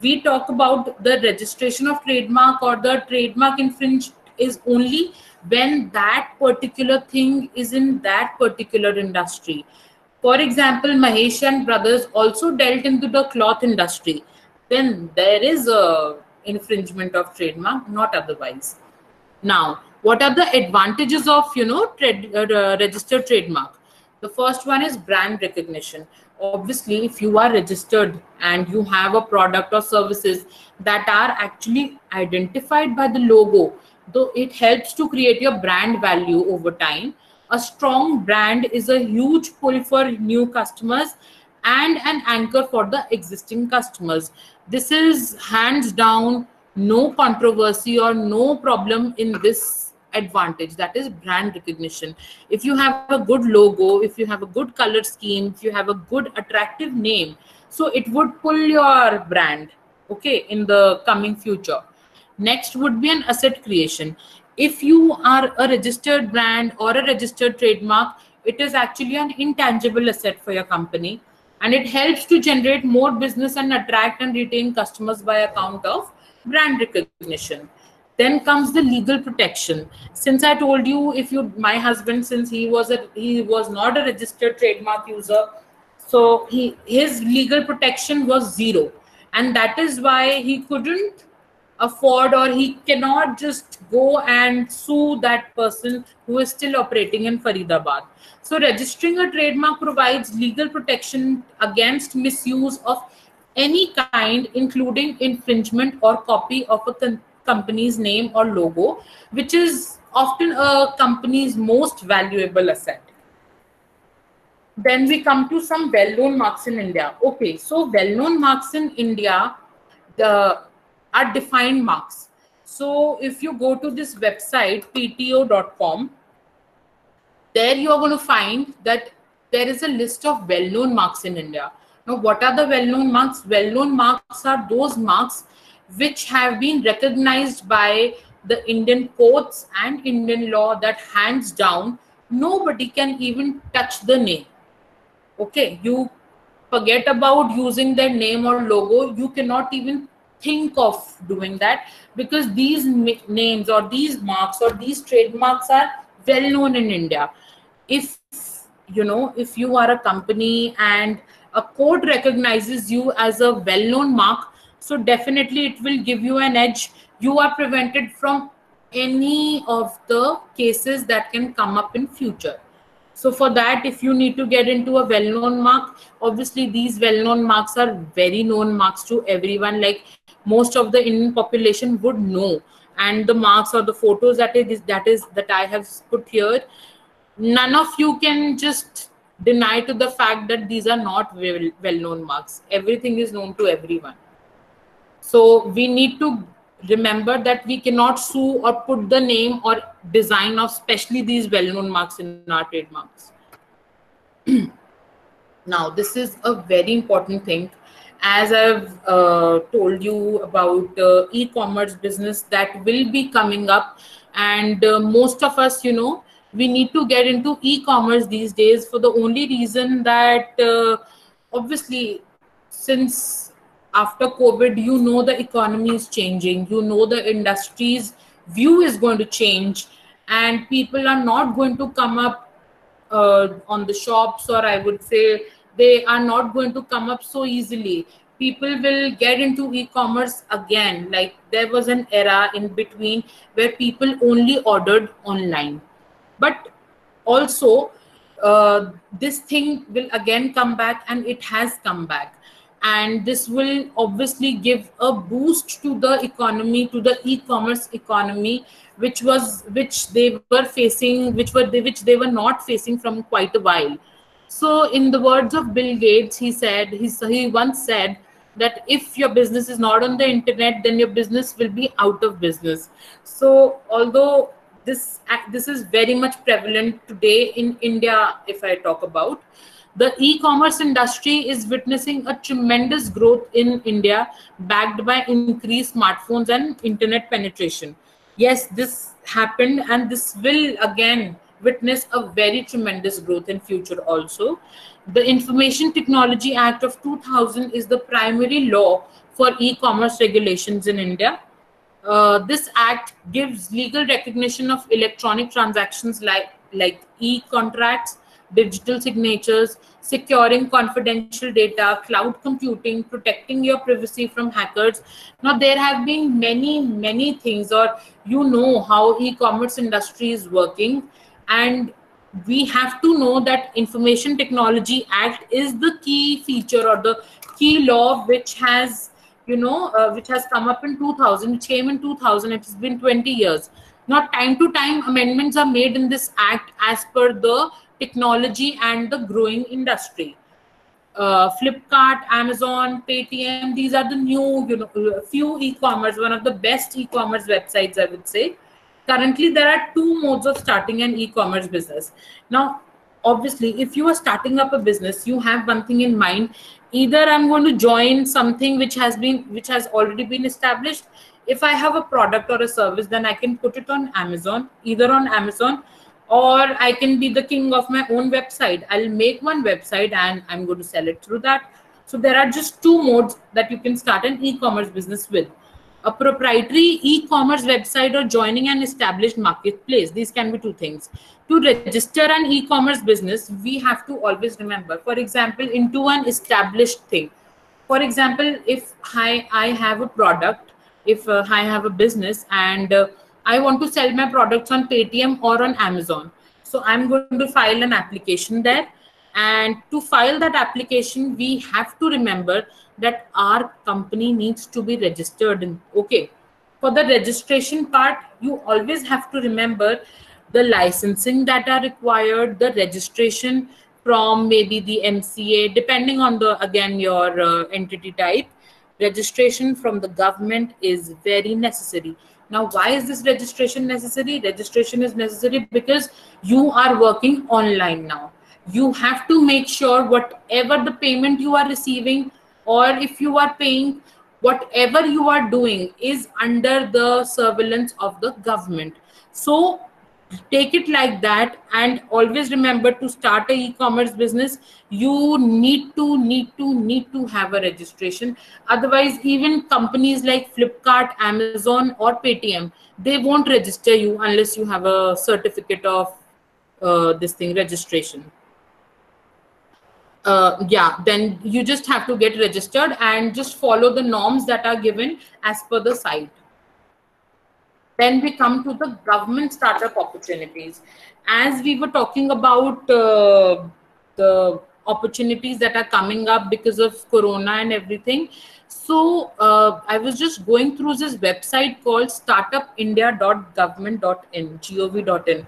Speaker 1: We talk about the registration of trademark or the trademark infringed is only when that particular thing is in that particular industry. For example, Mahesh and Brothers also dealt into the cloth industry. Then there is a infringement of trademark, not otherwise. Now, what are the advantages of registered trademark? The first one is brand recognition. Obviously, if you are registered and you have a product or services that are actually identified by the logo, though it helps to create your brand value over time. A strong brand is a huge pull for new customers and an anchor for the existing customers. This is hands down, no controversy or no problem in this advantage, that is brand recognition. If you have a good logo, if you have a good color scheme, if you have a good attractive name, so it would pull your brand, okay, in the coming future. Next would be an asset creation. If you are a registered brand or a registered trademark, it is actually an intangible asset for your company, and it helps to generate more business and attract and retain customers by account of brand recognition. Then comes the legal protection. Since I told you, if you my husband, since he was not a registered trademark user, so his legal protection was zero, and that is why he couldn't afford, or he cannot just go and sue that person who is still operating in Faridabad. So registering a trademark provides legal protection against misuse of any kind, including infringement or copy of a company's name or logo, which is often a company's most valuable asset. Then we come to some well-known marks in India. Okay, so well-known marks in India are defined marks. So if you go to this website, pto.com, there you are going to find that there is a list of well-known marks in India. Now, what are the well-known marks? Well-known marks are those marks which have been recognized by the Indian courts and Indian law, that hands down, nobody can even touch the name. Okay, you forget about using their name or logo. You cannot even think of doing that, because these names or these marks or these trademarks are well known in India. If if you are a company and a court recognizes you as a well known mark, so definitely it will give you an edge. You are prevented from any of the cases that can come up in future. So for that, if you need to get into a well-known mark, obviously these well-known marks are very known marks to everyone. Like most of the Indian population would know, and the marks or the photos that I have put here, none of you can just deny to the fact that these are not well-known marks. Everything is known to everyone. So we need to remember that we cannot sue or put the name or design of especially these well-known marks in our trademarks. Now, this is a very important thing. As I've told you about e-commerce business that will be coming up, and most of us, we need to get into e-commerce these days for the only reason that obviously, since after COVID, the economy is changing, the industry's view is going to change, and people are not going to come up on the shops, or I would say they are not going to come up so easily. People will get into e-commerce again. Like there was an era in between where people only ordered online. But also this thing will again come back, and it has come back, and this will obviously give a boost to the economy, to the e-commerce economy, which they were facing, which they were not facing from quite a while. So in the words of Bill Gates, he once said that if your business is not on the internet, then your business will be out of business. So although this is very much prevalent today in India, if I talk about, the e-commerce industry is witnessing a tremendous growth in India, backed by increased smartphones and internet penetration. Yes, this happened, and this will again witness a very tremendous growth in future also. The Information Technology Act of 2000 is the primary law for e-commerce regulations in India. This act gives legal recognition of electronic transactions like e-contracts, digital signatures, securing confidential data, cloud computing, protecting your privacy from hackers. Now, there have been many things, or how e-commerce industry is working, and we have to know that Information Technology Act is the key feature or the key law which has which has come up in 2000. It came in 2000. It has been 20 years. Now, time to time, amendments are made in this act as per the technology and the growing industry. Flipkart, Amazon, Paytm, these are the new, few e-commerce, one of the best e-commerce websites, I would say. Currently, there are two modes of starting an e-commerce business. Now, obviously, if you are starting up a business, you have one thing in mind. Either I'm going to join something which has already been established. If I have a product or a service, then I can put it on Amazon, either on Amazon, or I can be the king of my own website. I'll make one website and I'm going to sell it through that. So there are just two modes that you can start an e-commerce business with: a proprietary e-commerce website or joining an established marketplace. These can be two things. To register an e-commerce business, we have to always remember, for example, into an established thing. For example, if I have a product, if I have a business, and I want to sell my products on Paytm or on Amazon, so I'm going to file an application there. And to file that application, we have to remember that our company needs to be registered in. Okay, for the registration part, you always have to remember the licensing that are required, the registration from maybe the MCA, depending on the again your entity type. Registration from the government is very necessary. Now, why is this registration necessary? Registration is necessary because you are working online now. You have to make sure whatever the payment you are receiving, or if you are paying, whatever you are doing is under the surveillance of the government. So take it like that, and always remember, to start a e-commerce business, you need to have a registration. Otherwise, even companies like Flipkart, Amazon, or Paytm, they won't register you unless you have a certificate of this thing, registration. Yeah, then you just have to get registered and just follow the norms that are given as per the site. Then we come to the government startup opportunities. As we were talking about the opportunities that are coming up because of Corona and everything. So I was just going through this website called startupindia.government.in, gov.in.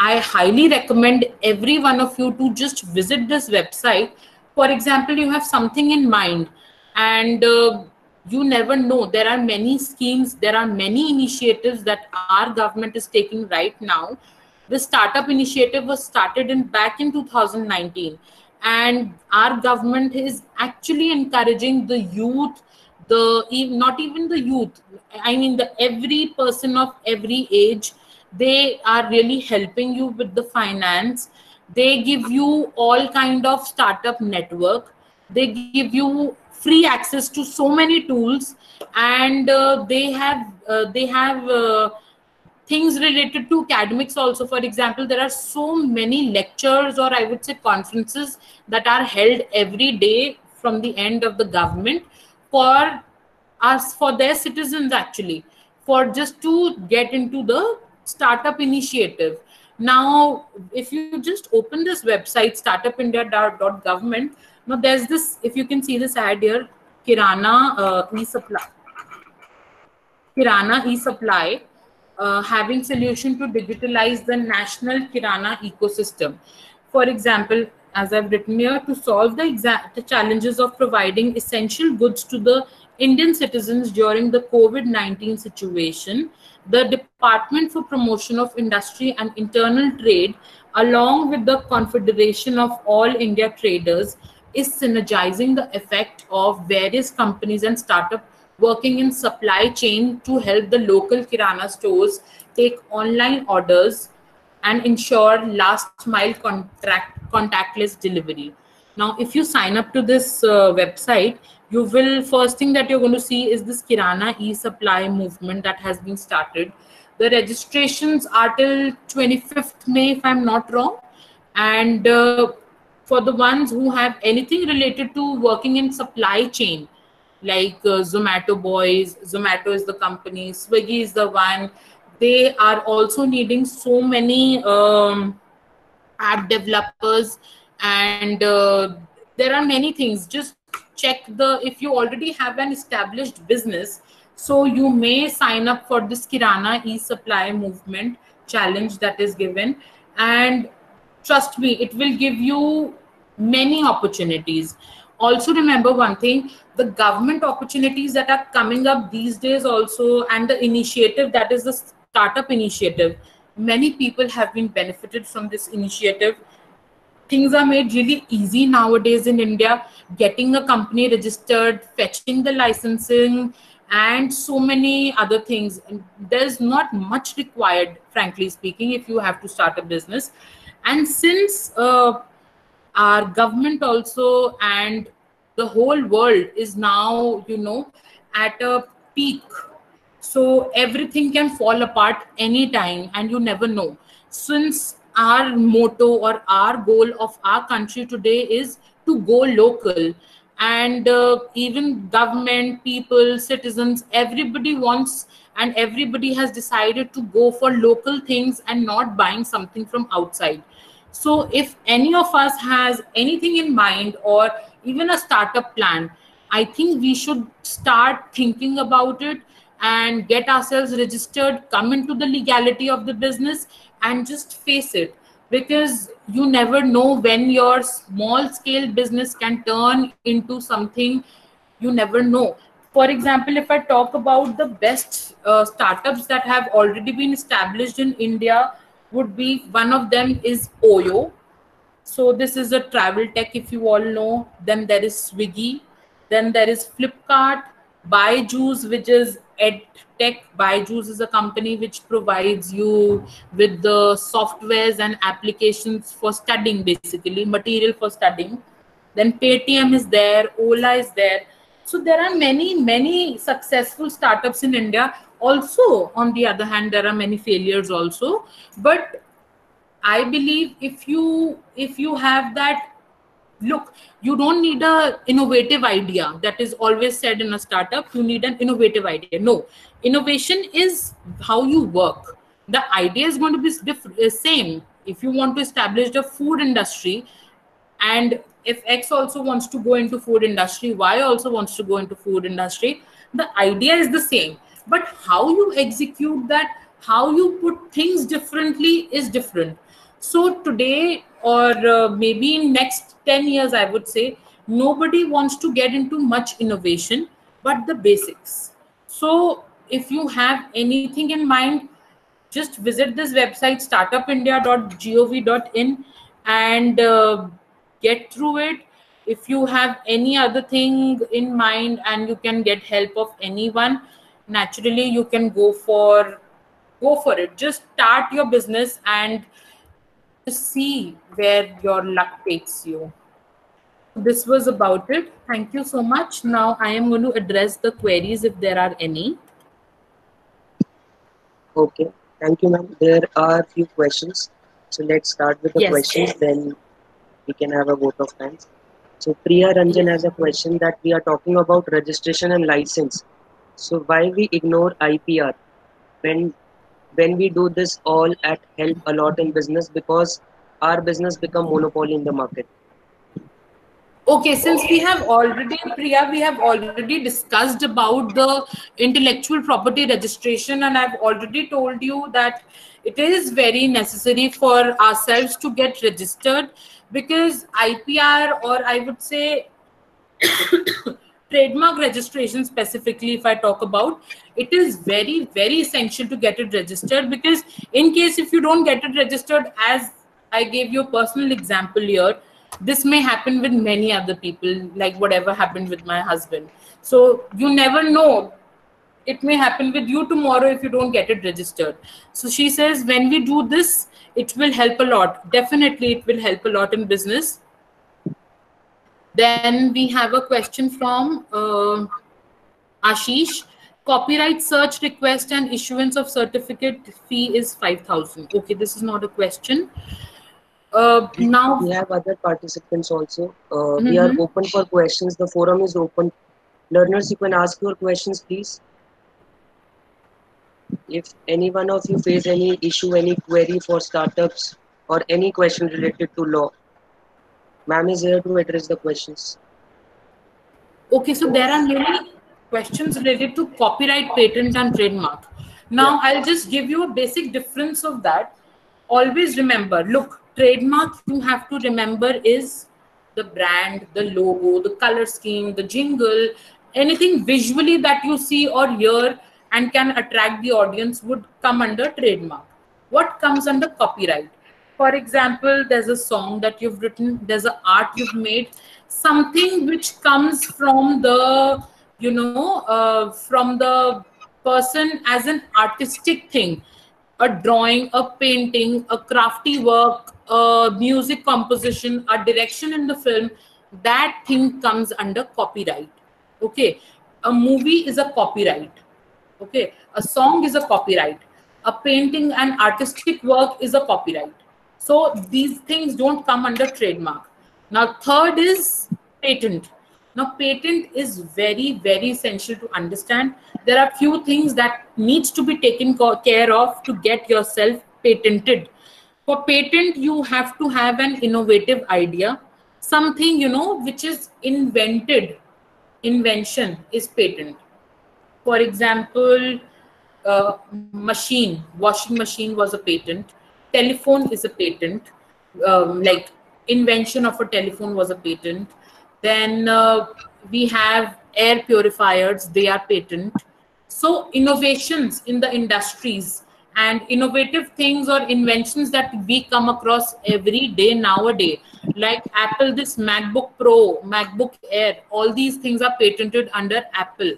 Speaker 1: I highly recommend every one of you to just visit this website. For example, you have something in mind, and you never know. There are many schemes, there are many initiatives that our government is taking right now. The startup initiative was started back in 2019, and our government is actually encouraging the youth, not even the youth, I mean the every person of every age. They are really helping you with the finance. They give you all kind of startup network. They give you free access to so many tools, and they have things related to academics also. For example, there are so many lectures, or I would say conferences, that are held every day from the end of the government for us, for their citizens actually, for just to get into the startup initiative. Now, if you just open this website, startupindia.government, now there's this, if you can see this ad here, Kirana e-supply, having solution to digitalize the national Kirana ecosystem. For example, as I've written here, to solve the challenges of providing essential goods to the Indian citizens during the COVID-19 situation, the Department for Promotion of Industry and Internal Trade, along with the Confederation of All India Traders, is synergizing the effect of various companies and startups working in supply chain to help the local Kirana stores take online orders and ensure last mile contactless delivery. Now, if you sign up to this website, you will, first thing that you're going to see is this Kirana e-supply movement that has been started. The registrations are till 25th May, if I'm not wrong. And for the ones who have anything related to working in supply chain, like Zomato boys, Zomato is the company, Swiggy is the one. They are also needing so many app developers, and there are many things. Just check if you already have an established business, so you may sign up for this Kirana e-supply movement challenge that is given, and trust me, it will give you many opportunities. Also remember one thing, the government opportunities that are coming up these days also, and the initiative that is the startup initiative, many people have been benefited from this initiative. Things are made really easy nowadays in India, getting a company registered, fetching the licensing, and so many other things. And there's not much required, frankly speaking, if you have to start a business. And since our government also and the whole world is now, at a peak, so everything can fall apart anytime and you never know. Since our motto or our goal of our country today is to go local, and even government, people, citizens, everybody wants, and everybody has decided to go for local things and not buying something from outside. So if any of us has anything in mind or even a startup plan, I think we should start thinking about it and get ourselves registered, come into the legality of the business, and just face it. Because you never know when your small scale business can turn into something. You never know. For example, if I talk about the best startups that have already been established in India, would be, one of them is Oyo. So this is a travel tech, if you all know. Then there is Swiggy. Then there is Flipkart, Byju's, which is ed tech. Byju's is a company which provides you with the softwares and applications for studying, basically material for studying. Then Paytm is there, Ola is there. So there are many successful startups in India. Also, on the other hand, there are many failures also. But I believe if you have that look, you don't need a innovative idea. That is always said in a startup, you need an innovative idea. No, innovation is how you work. The idea is going to be same. If you want to establish a food industry, and if X also wants to go into food industry, Y also wants to go into food industry, the idea is the same, but how you execute that, how you put things differently is different. So today, or maybe in next 10 years, I would say, nobody wants to get into much innovation but the basics. So if you have anything in mind, just visit this website, startupindia.gov.in, and get through it. If you have any other thing in mind and you can get help of anyone, naturally you can go for it. Just start your business and see where your luck takes you. This was about it. Thank you so much. Now I am going to address the queries if there are any.
Speaker 2: Okay, thank you, ma'am. There are a few questions. So let's start with the questions, then we can have a vote of thanks. So Priya Ranjan has a question that we are talking about registration and license. So why we ignore IPR when when we do this all at help a lot in business because our business become monopoly in the market.
Speaker 1: Okay, since we have already, Priya, we have already discussed about the intellectual property registration, and I've already told you that it is very necessary for ourselves to get registered, because IPR, or I would say trademark registration specifically, if I talk about, it is very, very essential to get it registered, because in case if you don't get it registered, as I gave you a personal example here, this may happen with many other people, like whatever happened with my husband. So you never know, it may happen with you tomorrow if you don't get it registered. So she says when we do this, it will help a lot. Definitely it will help a lot in business. Then we have a question from Ashish. Copyright search request and issuance of certificate fee is 5,000. Okay, this is not a question. Now,
Speaker 2: We have other participants also. We are open for questions. The forum is open. Learners, you can ask your questions, please. If any one of you face any issue, any query for startups, or any question related to law, ma'am is here to address the questions.
Speaker 1: okay, so there are many questions related to copyright, patent, and trademark. Now, I'll just give you a basic difference of that. Always remember, look, trademark you have to remember is the brand, the logo, the color scheme, the jingle, anything visually that you see or hear and can attract the audience would come under trademark. What comes under copyright? For example, there's a song that you've written, there's an art you've made, something which comes from the, from the person as an artistic thing, a drawing, a painting, a crafty work, a music composition, a direction in the film, that thing comes under copyright. Okay. A movie is a copyright. Okay. A song is a copyright. A painting and artistic work is a copyright. So these things don't come under trademark. Now, third is patent. Now, patent is very, very essential to understand. There are few things that needs to be taken care of to get yourself patented. For patent, you have to have an innovative idea, something, which is invented. Invention is patent. For example, washing machine was a patent. Telephone is a patent. Like invention of a telephone was a patent. Then we have air purifiers, they are patent. So innovations in the industries and innovative things or inventions that we come across every day nowadays, like Apple, this MacBook Pro, MacBook Air, all these things are patented under Apple.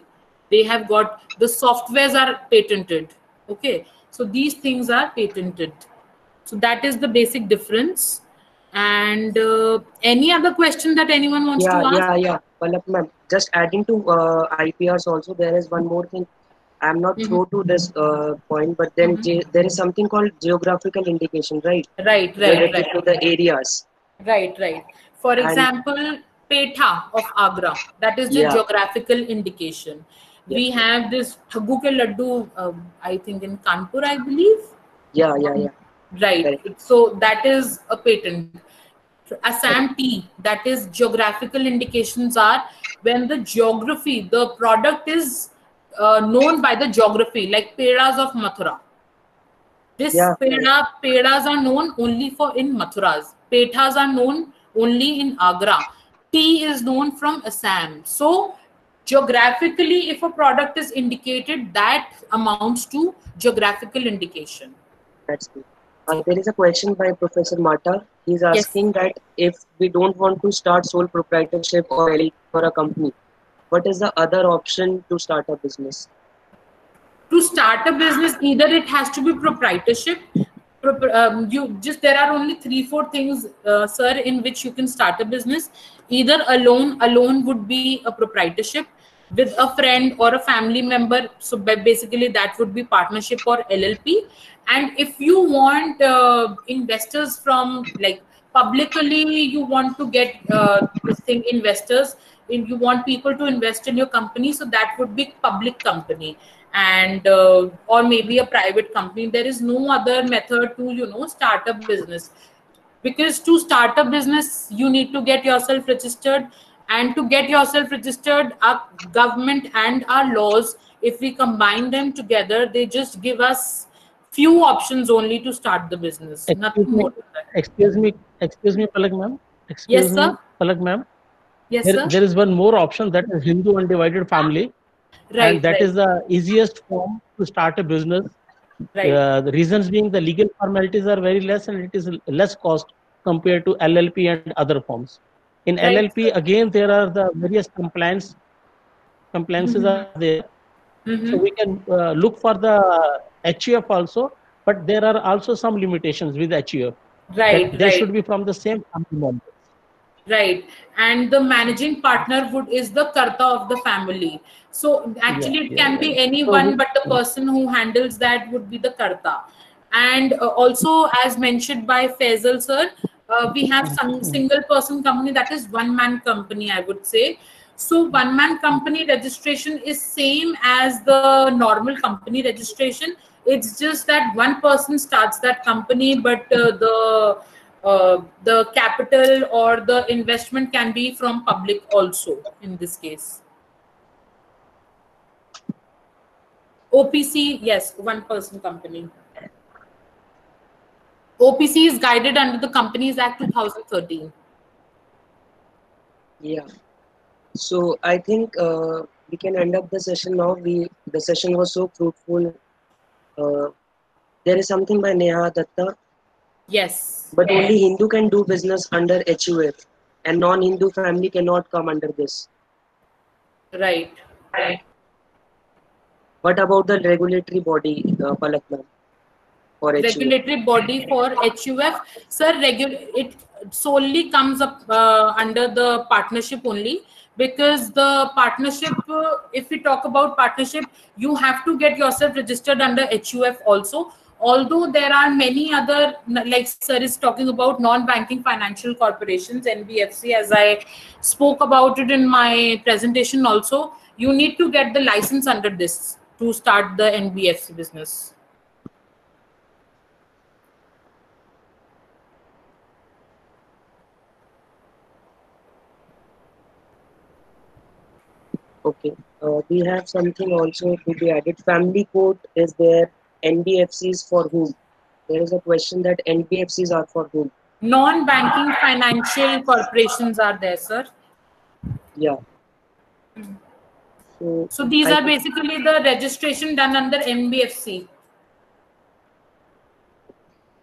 Speaker 1: They have got, the softwares are patented. Okay, so these things are patented. So that is the basic difference. And any other question that anyone wants to ask?
Speaker 2: Yeah. Palak ma'am, just adding to IPRs also, there is one more thing. I'm not true to this point, but then there is something called geographical indication, right?
Speaker 1: Right.
Speaker 2: Related to the areas.
Speaker 1: Right. For example, Petha of Agra, that is the geographical indication. We have this Thagu ke laddu, I think in Kanpur, I believe.
Speaker 2: Yeah.
Speaker 1: Right.
Speaker 2: Correct.
Speaker 1: So that is a patent. Assam tea, that is geographical indications are when the geography, the product is known by the geography, like pedas of Mathura. This pedas are known only for in Mathuras. Pethas are known only in Agra. Tea is known from Assam. So geographically, if a product is indicated, that amounts to geographical indication.
Speaker 2: That's good. There is a question by Professor Mata. He's asking that if we don't want to start sole proprietorship or LLC for a company, what is the other option to start a business?
Speaker 1: To start a business, either it has to be proprietorship. There are only 3-4 things, sir, in which you can start a business. Either alone would be a proprietorship, with a friend or a family member. So basically that would be partnership or LLP. And if you want investors from, like, publicly you want to get this thing investors, you want people to invest in your company, so that would be public company, and or maybe a private company. There is no other method to start a business, because to start a business you need to get yourself registered, and to get yourself registered, our government and our laws, if we combine them together, they just give us few options only to start the business,
Speaker 3: Excuse
Speaker 1: nothing
Speaker 3: me,
Speaker 1: more than that.
Speaker 3: excuse me, Palak ma'am. Excuse
Speaker 1: Yes,
Speaker 3: me,
Speaker 1: sir.
Speaker 3: Palak ma'am.
Speaker 1: Yes, sir.
Speaker 3: There is one more option, that is Hindu undivided family, and
Speaker 1: Right,
Speaker 3: that
Speaker 1: right,
Speaker 3: is the easiest form to start a business.
Speaker 1: right,
Speaker 3: The reasons being the legal formalities are very less, and it is less cost compared to LLP and other forms. In
Speaker 1: right,
Speaker 3: LLP,
Speaker 1: sir.
Speaker 3: again, there are the various compliances are there. So
Speaker 1: Mm-hmm.
Speaker 3: we can look for the HUF also, but there are also some limitations with HUF, that
Speaker 1: Right,
Speaker 3: they
Speaker 1: right.
Speaker 3: should be from the same family members.
Speaker 1: Right, and the managing partner would is the karta of the family. So
Speaker 3: Yeah,
Speaker 1: actually, it
Speaker 3: yeah,
Speaker 1: can
Speaker 3: yeah.
Speaker 1: be
Speaker 3: So
Speaker 1: anyone, but the person who handles that would be the karta. And also, as mentioned by Faisal sir, we have some single person company, that is one man company, I would say. So one man company registration is same as the normal company registration. It's just that one person starts that company, but the capital or the investment can be from public also in this case. OPC, yes, one person company. OPC is guided under the Companies Act 2013.
Speaker 2: Yeah. So I think we can end up the session now. The session was so fruitful. Uh, there is something by Neha Datta,
Speaker 1: Yes,
Speaker 2: but only Hindu can do business under HUF, and non-Hindu family cannot come under this.
Speaker 1: right.
Speaker 2: What about the regulatory body, Palak ma'am, for HUF?
Speaker 1: Regulatory body for HUF, sir, it solely comes up under the partnership only, because the partnership, if we talk about partnership, you have to get yourself registered under HUF also. Although there are many other, like sir is talking about non-banking financial corporations, NBFC, as I spoke about it in my presentation also, you need to get the license under this to start the NBFC business.
Speaker 2: Okay. We have something also to be added. Family court is there. NBFCs for whom? There is a question that NBFCs are for whom?
Speaker 1: Non-banking financial corporations are there, sir.
Speaker 2: Yeah. So
Speaker 1: So these
Speaker 2: I
Speaker 1: are
Speaker 2: think,
Speaker 1: basically the registration done under NBFC.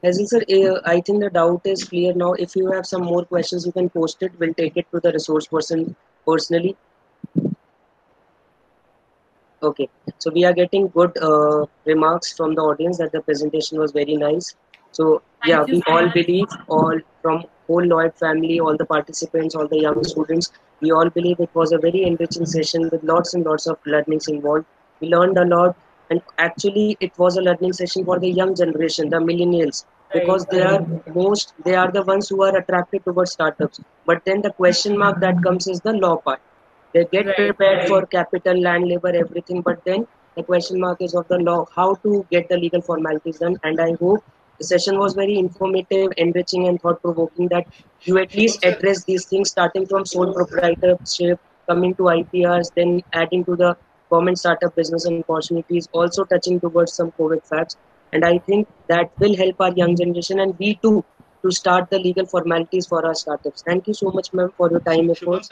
Speaker 2: Hazel sir, I think the doubt is clear now. If you have some more questions, you can post it. We'll take it to the resource person personally. Okay. So we are getting good remarks from the audience that the presentation was very nice. So yeah,
Speaker 1: Thank you
Speaker 2: we
Speaker 1: so
Speaker 2: all
Speaker 1: much.
Speaker 2: believe, all from whole Lloyd family, all the participants, all the young students, we all believe it was a very enriching session with lots and lots of learnings involved. We learned a lot, and actually it was a learning session for the young generation, the millennials,
Speaker 1: Right.
Speaker 2: because they are the ones who are attracted towards startups. But then the question mark that comes is the law part. They get
Speaker 1: Right.
Speaker 2: prepared for capital, land, labor, everything, but then the question mark is of the law, how to get the legal formalities done. And I hope the session was very informative, enriching, and thought provoking, that you at least address these things, starting from sole proprietorship, coming to IPRs, then adding to the government startup business and opportunities, also touching towards some COVID facts. And I think that will help our young generation and we too to start the legal formalities for our startups. Thank you so much, ma'am, for your time, efforts.